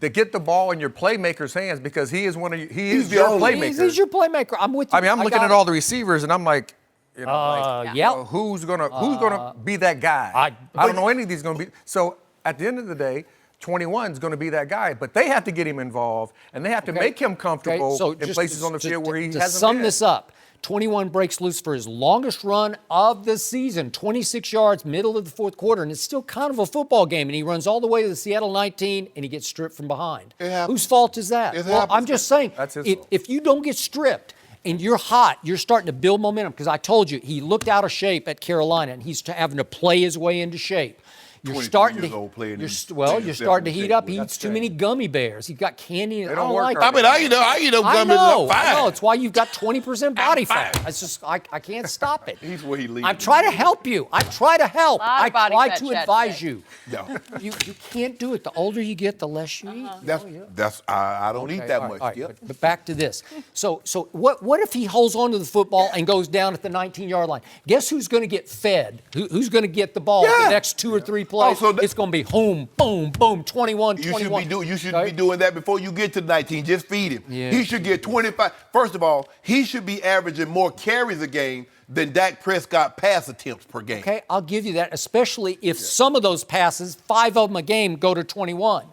To get the ball in your playmaker's hands because he is your playmaker. He's your playmaker. I'm with you. I mean, I'm looking at all the receivers and I'm like, who's gonna be that guy? I don't know any of these gonna be. So at the end of the day, 21 is going to be that guy, but they have to get him involved and they have to make him comfortable in places on the field where he hasn't been. To sum this up, 21 breaks loose for his longest run of the season, 26 yards, middle of the 4th quarter, and it's still kind of a football game, and he runs all the way to the Seattle 19, and he gets stripped from behind. Whose fault is that? Well, I'm just saying, if you don't get stripped, and you're hot, you're starting to build momentum. Because I told you, he looked out of shape at Carolina, and he's having to play his way into shape. You're starting years to old playing you're in- starting to heat up. He That's eats too many gummy bears. He's got candy. They I don't don't work like hard. it. I eat them I gummies. know. I'm fine. It's why you've got 20% body fat. It's just I can't stop it. He's where he leads. I'm trying to help you. I try to help. Lot I of body try fat to chat advise today. you. No. You can't do it. The older you get, the less you eat. I don't eat that much. All right, Skip. but back to this. So what if he holds on to the football and goes down at the 19-yard line? Guess who's going to get fed? Who's going to get the ball the next 2 or 3 plays? It's going to be boom, boom, boom, 21, 21. You should be doing that before you get to 19. Just feed him. Yeah. He should get 25. First of all, he should be averaging more carries a game than Dak Prescott pass attempts per game. Okay, I'll give you that, especially if some of those passes, 5 of them a game, go to 21.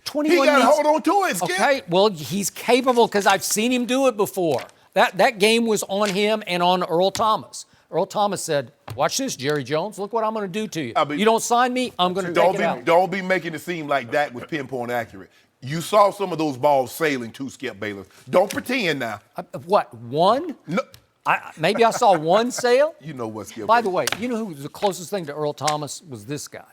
21 He got to needs- hold on to it, Skip. Okay, well, he's capable because I've seen him do it before. That game was on him and on Earl Thomas. Earl Thomas said, watch this, Jerry Jones. Look what I'm going to do to you. You don't sign me, I'm going to take it out. Don't be making it seem like Dak was pinpoint accurate. You saw some of those balls sailing too, Skip Bayless. Don't pretend now. What, one? No. Maybe I saw one sail. You know what, Skip. By the way, you know who was the closest thing to Earl Thomas was this guy.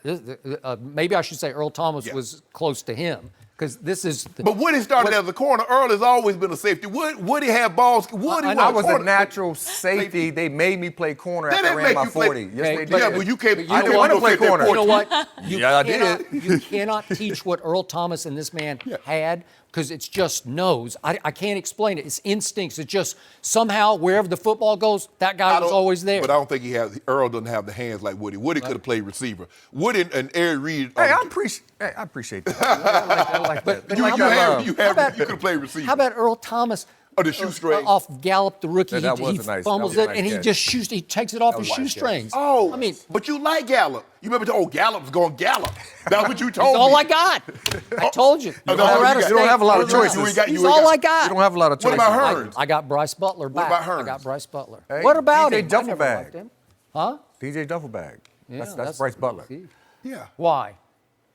Maybe I should say Earl Thomas was close to him. Because this is. But Woody started as a corner. Earl has always been a safety. Woody had balls. I was a natural safety. They made me play corner after I ran my 40. Yes, they did. Yeah, but you can't. I didn't want to play corner. You know what? I did. You cannot teach what Earl Thomas and this man had because it's just knows. I can't explain it. It's instincts. It's just somehow wherever the football goes, that guy was always there. But I don't think Earl doesn't have the hands like Woody. Woody could have played receiver. Woody and Eric Reed. Hey, I appreciate that. I like that. But you could have played receiver. How about Earl Thomas? Oh, the shoestring. Off Gallup, the rookie. Yeah, that he was a nice- fumbles that was it, a and nice he catch. just shoots. He takes it off his shoestrings. Oh, I mean, but you like Gallup. You remember, Gallup's going Gallup. That's what you told he's me. all I got. I told you. You Colorado don't have a lot of State- choices. He's all I got. You don't have a lot of choices. What about Hearns? I got Bryce Butler back. about Hearns? I got Bryce Butler. Hey, What about DJ him? I Duffelbag. never liked him. Huh? DJ Duffelbag. Yeah, That's Bryce Butler. Yeah. Why?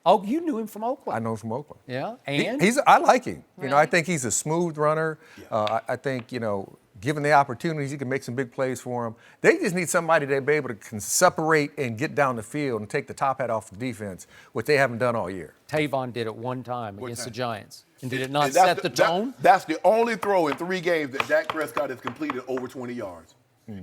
Oh, you knew him from Oakland. I know him from Oakland. Yeah, and I like him. You know, I Really? think he's a smooth runner. I think, given the opportunities, he can make some big plays for him. They just need somebody that be able to can separate and get down the field and take the top hat off the defense, which they haven't done all year. Tavon did it one time against the Giants. And did it not And that's set the tone? That's the only throw in 3 games that Dak Prescott has completed over 20 yards.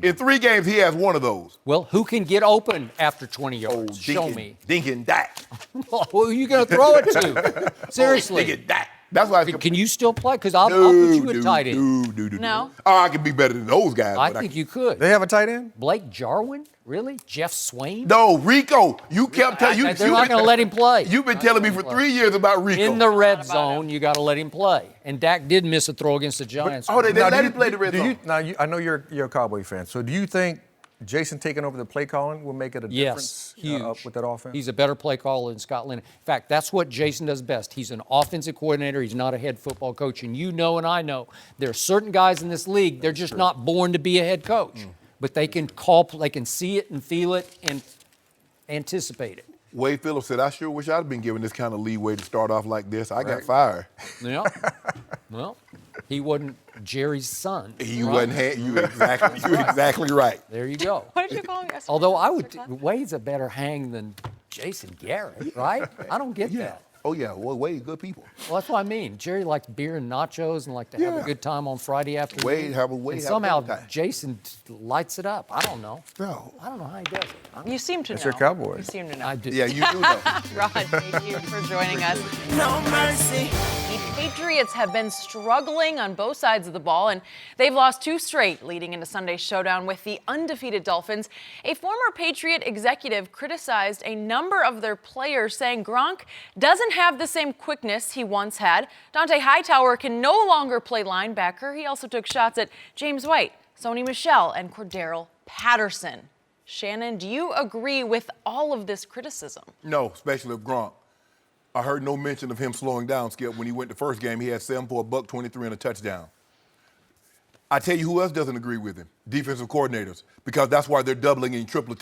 In 3 games, he has one of those. Well, who can get open after 20 yards? Show me. Dinkin' Dak. Who are you going to throw it to? Seriously. Dinkin' Dak. That's why. Can you still play? Because I'll put you at tight end. No. Oh, I can be better than those guys. I think you could. They have a tight end? Blake Jarwin? Really? Jeff Swain? No, Rico. You kept telling you. They're not going to let him play. You've been telling me for 3 years about Rico. In the red zone, you got to let him play. And Dak did miss a throw against the Giants. They let him play the red zone. I know you're a Cowboy fan, so do you think Jason taking over the play calling will make it a difference huge. with that offense? He's a better play caller than Scott Linehan. In fact, that's what Jason does best. He's an offensive coordinator. He's not a head football coach. And you know and I know there are certain guys in this league, they're just not born to be a head coach. But they can they can see it and feel it and anticipate it. Wade Phillips said, I sure wish I'd been given this kind of leeway to start off like this. I got fired. Yeah. Well, he wasn't Jerry's son. You wasn't. You exactly right. There you go. What did you call him yesterday? Although Wade's a better hang than Jason Garrett, right? I don't get that. Oh, yeah. Well, Wade, good people. Well, that's what I mean. Jerry liked beer and nachos and liked to have a good time on Friday afternoon. Wade have a and good somehow time. Jason lights it up. I don't know. No. I don't know how he does it. You seem to know. your Cowboys. You seem to know. I do. Yeah, you do know. Rod, thank you for joining us. No mercy. The Patriots have been struggling on both sides of the ball, and they've lost 2 straight, leading into Sunday's showdown with the undefeated Dolphins. A former Patriot executive criticized a number of their players, saying Gronk doesn't have the same quickness he once had. Dante Hightower can no longer play linebacker. He also took shots at James White, Sony Michel, and Cordero Patterson. Shannon, do you agree with all of this criticism? No, especially of Gronk. I heard no mention of him slowing down, Skip. When he went the first game, he had 7 for $123 and a touchdown. I tell you who else doesn't agree with him? Defensive coordinators, because that's why they're doubling and triple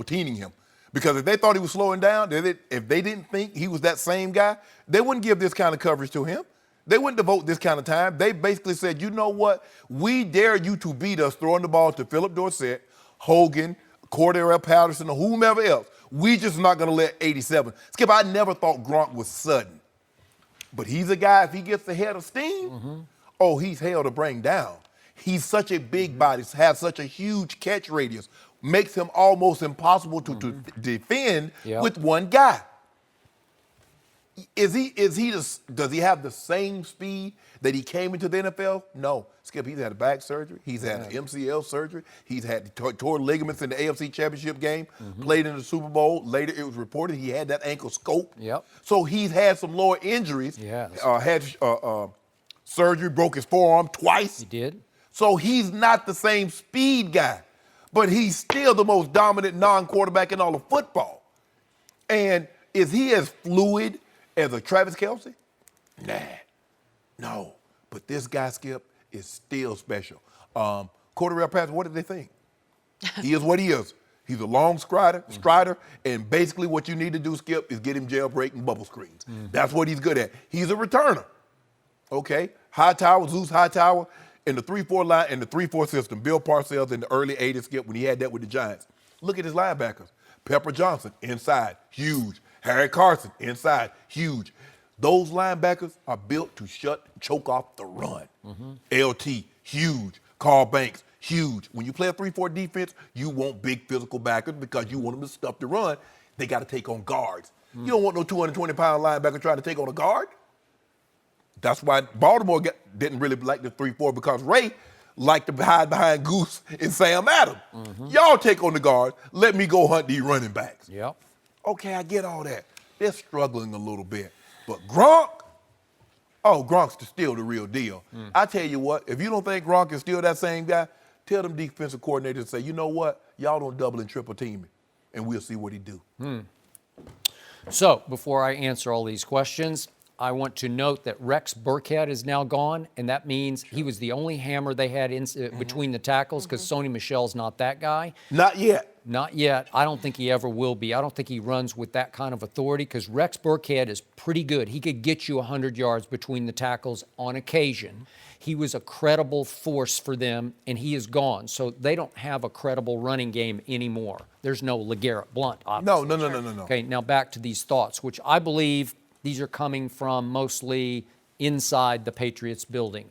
teaming him. Because if they thought he was slowing down, if they didn't think he was that same guy, they wouldn't give this kind of coverage to him. They wouldn't devote this kind of time. They basically said, you know what? We dare you to beat us throwing the ball to Philip Dorsett, Hogan, Cordell Patterson or whomever else. We just not going to let 87. Skip, I never thought Gronk was sudden. But he's a guy, if he gets the head of steam, he's hell to bring down. He's such a big body, has such a huge catch radius, makes him almost impossible to defend with one guy. Does he have the same speed that he came into the NFL? No. Skip, he's had a back surgery. He's had an MCL surgery. He's had torn ligaments in the AFC Championship game, played in the Super Bowl. Later, it was reported he had that ankle scope. So he's had some lower injuries. Had surgery, broke his forearm twice. He did. So he's not the same speed guy, but he's still the most dominant non-quarterback in all of football. And is he as fluid as a Travis Kelce? Nah. No. But this guy, Skip, is still special. Cordell Patterson, what did they think? He is what he is. He's a long strider, and basically what you need to do, Skip, is get him jailbreaking bubble screens. That's what he's good at. He's a returner. Okay? Zeus Hightower, in the 3-4 line, in the 3-4 system, Bill Parcells in the early 80s, Skip, when he had that with the Giants. Look at his linebackers. Pepper Johnson, inside, huge. Harry Carson, inside, huge. Those linebackers are built to choke off the run. LT, huge. Carl Banks, huge. When you play a 3-4 defense, you want big physical backers because you want them to stuff the run. They got to take on guards. You don't want no 220-pound linebacker trying to take on a guard. That's why Baltimore didn't really like the 3-4 because Ray liked to hide behind Goose and Sam Adams. Y'all take on the guard. Let me go hunt these running backs. Okay, I get all that. They're struggling a little bit. But Gronk's still the real deal. I tell you what, if you don't think Gronk is still that same guy, tell them defensive coordinators, say, you know what, y'all don't double and triple team me, and we'll see what he do. So before I answer all these questions, I want to note that Rex Burkhead is now gone, and that means he was the only hammer they had between the tackles because Sony Michel's not that guy. Not yet. Not yet. I don't think he ever will be. I don't think he runs with that kind of authority because Rex Burkhead is pretty good. He could get you 100 yards between the tackles on occasion. He was a credible force for them, and he is gone. So they don't have a credible running game anymore. There's no LeGarrette Blount, obviously. No. Okay, now back to these thoughts, which I believe these are coming from mostly inside the Patriots building.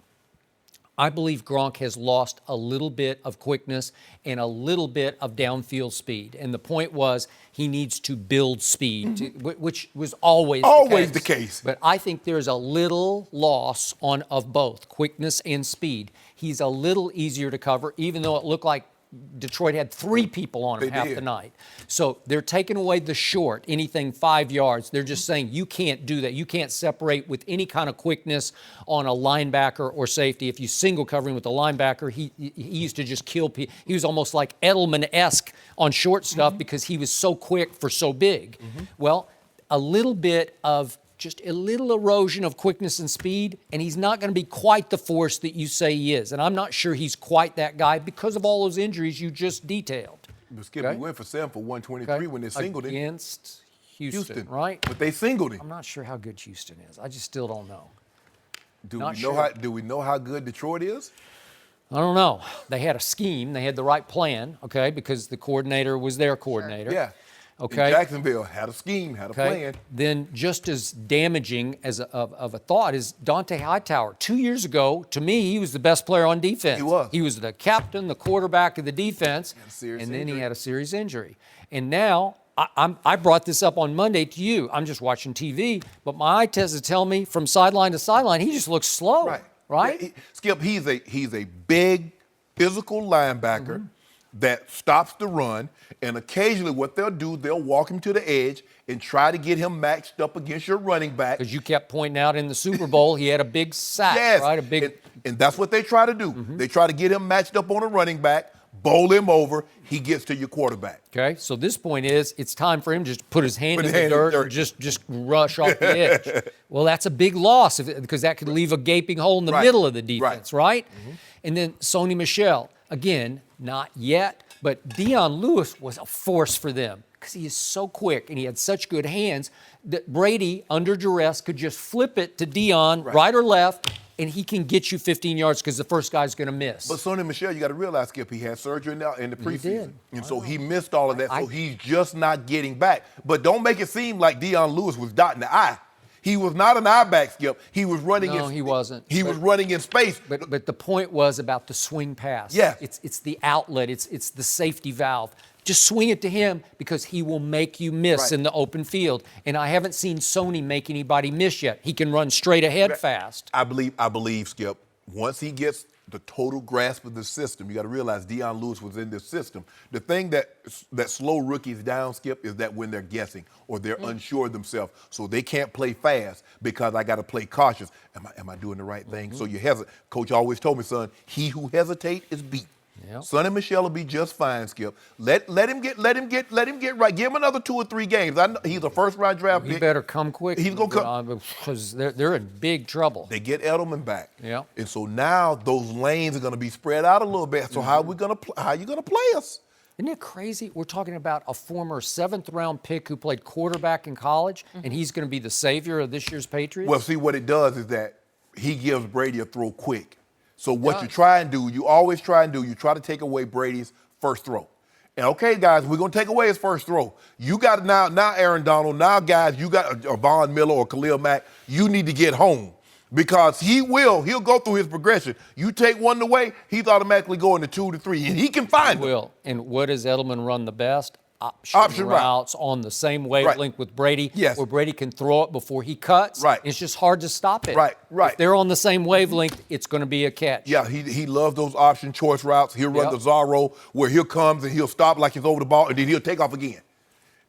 I believe Gronk has lost a little bit of quickness and a little bit of downfield speed. And the point was he needs to build speed, which was always the case. But I think there's a little loss of both quickness and speed. He's a little easier to cover, even though it looked like Detroit had 3 people on him half the night. So they're taking away the short, anything 5 yards. They're just saying you can't do that. You can't separate with any kind of quickness on a linebacker or safety. If you single covering with a linebacker, he used to just kill people. He was almost like Edelman-esque on short stuff because he was so quick for so big. Well, a little bit of just a little erosion of quickness and speed, and he's not going to be quite the force that you say he is. And I'm not sure he's quite that guy because of all those injuries you just detailed. But Skip, he went for 7 for 123 when they singled him. Against Houston, right? But they singled him. I'm not sure how good Houston is. I just still don't know. Do we know how good Detroit is? I don't know. They had a scheme. They had the right plan, okay, because the coordinator was their coordinator. Yeah. Okay. And Jacksonville had a scheme, had a plan. Then just as damaging as of a thought is Dante Hightower. 2 years ago, to me, he was the best player on defense. He was. He was the captain, the quarterback of the defense, and then he had a serious injury. And now, I brought this up on Monday to you. I'm just watching TV, but my eye test is telling me from sideline to sideline, he just looks slow. Right? Yeah, Skip, he's a big, physical linebacker that stops the run, and occasionally what they'll do, they'll walk him to the edge and try to get him matched up against your running back. Because you kept pointing out in the Super Bowl, he had a big sack, right? And that's what they try to do. They try to get him matched up on a running back, bowl him over, he gets to your quarterback. Okay, so this point is, it's time for him to just put his hand in the dirt and just rush off the edge. Well, that's a big loss because that could leave a gaping hole in the middle of the defense, right? And then Sony Michel, again, not yet, but Dion Lewis was a force for them because he is so quick and he had such good hands that Brady, under duress, could just flip it to Dion, right or left, and he can get you 15 yards because the first guy's going to miss. But Sonny Michel, you got to realize, Skip, he had surgery in the preseason. He did. And so he missed all of that, so he's just not getting back. But don't make it seem like Deion Lewis was dotting the I. He was not an eye back, Skip. He was running No, he wasn't. He was running in space. But the point was about the swing pass. Yeah. It's the outlet. It's the safety valve. Just swing it to him because he will make you miss in the open field. And I haven't seen Sony make anybody miss yet. He can run straight ahead fast. I believe, Skip, once he gets the total grasp of the system, you got to realize Deion Lewis was in this system. The thing that slow rookies down, Skip, is that when they're guessing or they're unsure of themselves, so they can't play fast because I got to play cautious. Am I doing the right thing? So you hesitate. Coach always told me, son, he who hesitates is beat. Yep. Sonny Michel will be just fine, Skip. Let him get right. Give him another 2 or 3 games. I know he's a first-round draft pick. He better come quick. He's gonna come because they're in big trouble. They get Edelman back. Yeah. And so now those lanes are going to be spread out a little bit. So how are you going to play us? Isn't it crazy? We're talking about a former 7th-round pick who played quarterback in college, and he's going to be the savior of this year's Patriots? Well, see, what it does is that he gives Brady a throw quick. So what you try and do, you always try and do, you try to take away Brady's first throw. And okay, guys, we're going to take away his first throw. You got now Aaron Donald, now guys, you got a Von Miller or Khalil Mack, you need to get home because he'll go through his progression. You take one away, he's automatically going to 2 to 3, and he can find them. And what does Edelman run the best? Option routes on the same wavelength with Brady, where Brady can throw it before he cuts. Right. It's just hard to stop it. Right. If they're on the same wavelength, it's going to be a catch. Yeah, he loves those option choice routes. He'll run the Zorro where he'll come and he'll stop like he's over the ball, and then he'll take off again.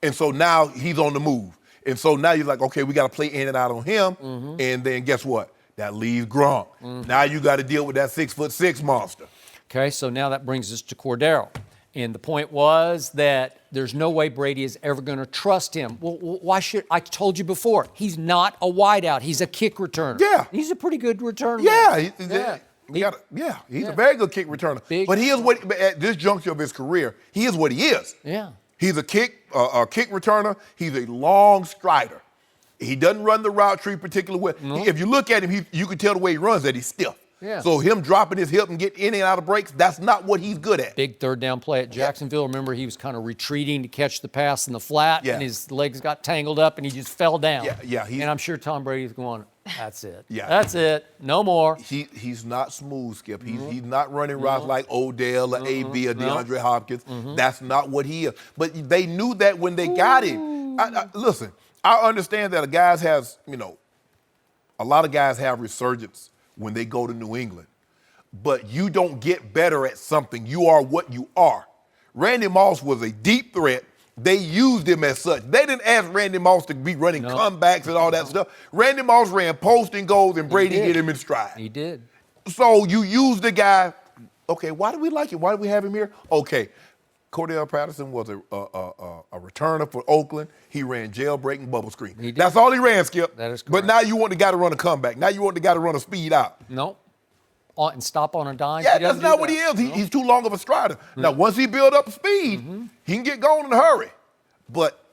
And so now he's on the move. And so now you're like, okay, we got to play in and out on him. And then guess what? That leaves Gronk. Now you got to deal with that 6'6" monster. Okay, so now that brings us to Cordero. And the point was that there's no way Brady is ever going to trust him. Well, why should I told you before, he's not a wideout. He's a kick returner. Yeah. He's a pretty good returner. He's a very good kick returner. But he is what at this juncture of his career, he is what he is. Yeah. He's a kick returner. He's a long strider. He doesn't run the route tree particularly well. No. If you look at him, you can tell the way he runs that he's stiff. Yeah. So him dropping his hip and getting in and out of breaks, that's not what he's good at. Big 3rd down play at Jacksonville. Remember, he was kind of retreating to catch the pass in the flat, and his legs got tangled up, and he just fell down. And I'm sure Tom Brady's going, that's it. That's it. No more. He's not smooth, Skip. He's not running routes like Odell or A.B. or DeAndre Hopkins. That's not what he is. But they knew that when they got him. Listen, I understand that a lot of guys have resurgence when they go to New England. But you don't get better at something. You are what you are. Randy Moss was a deep threat. They used him as such. They didn't ask Randy Moss to be running comebacks and all that stuff. Randy Moss ran post and goals, and Brady hit him in stride. He did. So you use the guy. Okay, why do we like him? Why do we have him here? Okay, Cordell Patterson was a returner for Oakland. He ran jailbreaking bubble screen. That's all he ran, Skip. That is correct. But now you want the guy to run a comeback. Now you want the guy to run a speed out. No. And stop on a dime. Yeah, that's not what he is. He's too long of a strider. Now, once he build up speed, he can get going in a hurry. But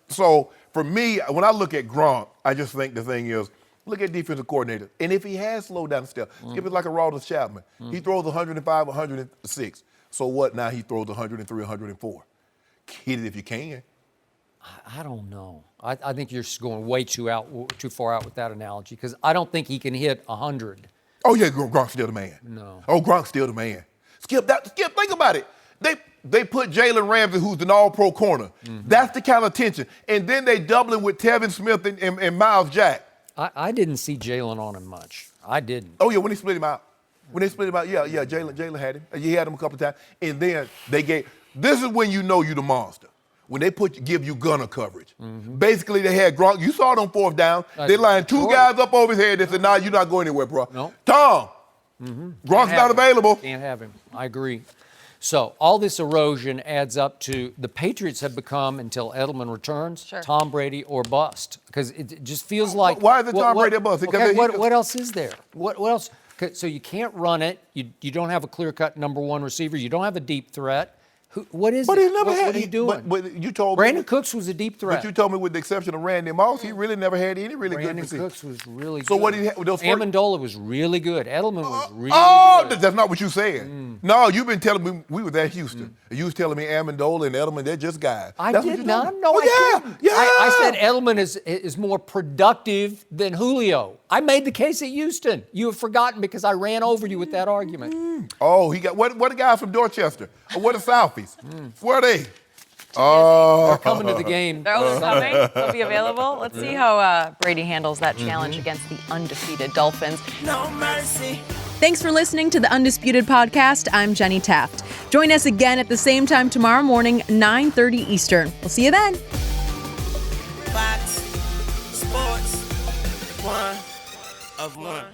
so for me, when I look at Gronk, I just think the thing is, look at defensive coordinator. And if he has slowed down the step, Skip is like a Rawls Chapman. He throws 105, 106. So what? Now he throws 103, 104. Hit it if you can. I don't know. I think you're going way too far out with that analogy because I don't think he can hit 100. Oh yeah, Gronk's still the man. No. Oh, Gronk's still the man. Skip, think about it. They put Jalen Ramsey, who's an all-pro corner. That's the kind of tension. And then they double him with Tevin Smith and Miles Jack. I didn't see Jalen on him much. I didn't. Oh yeah, when he split him out. Jalen had him. He had him a couple times. And then this is when you know you the monster. When they give you gunner coverage. Basically, they had Gronk. You saw it on 4th down. They lined 2 guys up over his head. They said, nah, you're not going anywhere, bro. No. Tom, Gronk's not available. Can't have him. I agree. So all this erosion adds up to the Patriots have become, until Edelman returns, Tom Brady or bust. Because it just feels like... Why is it Tom Brady or bust? Okay, what else is there? What else? So you can't run it. You don't have a clear-cut number 1 receiver. You don't have a deep threat. What is but it? he never had. What are you doing? But you told Brandon me. Cooks was a deep threat. But you told me, with the exception of Randy Moss, he really never had any really Brandon good receivers. Cooks was really good. So what did he have? Those Amendola was really good. Edelman was really good. That's not what you said. No, you've been telling me we was at Houston. You was telling me Amendola and Edelman, they're just guys. I That's did what not. told me. No, I didn't. I said Yeah. Edelman is more productive than Julio. I made the case at Houston. You have forgotten because I ran over you with that argument. Oh, he got what the guys from Dorchester? Or what the Southies? Where are they? Oh, They're coming to the game. They're coming. They'll be available. Let's see how Brady handles that challenge against the undefeated Dolphins. No mercy. Thanks for listening to the Undisputed Podcast. I'm Jenny Taft. Join us again at the same time tomorrow morning, 9:30 Eastern. We'll see you then. Fox Sports 1 of 1.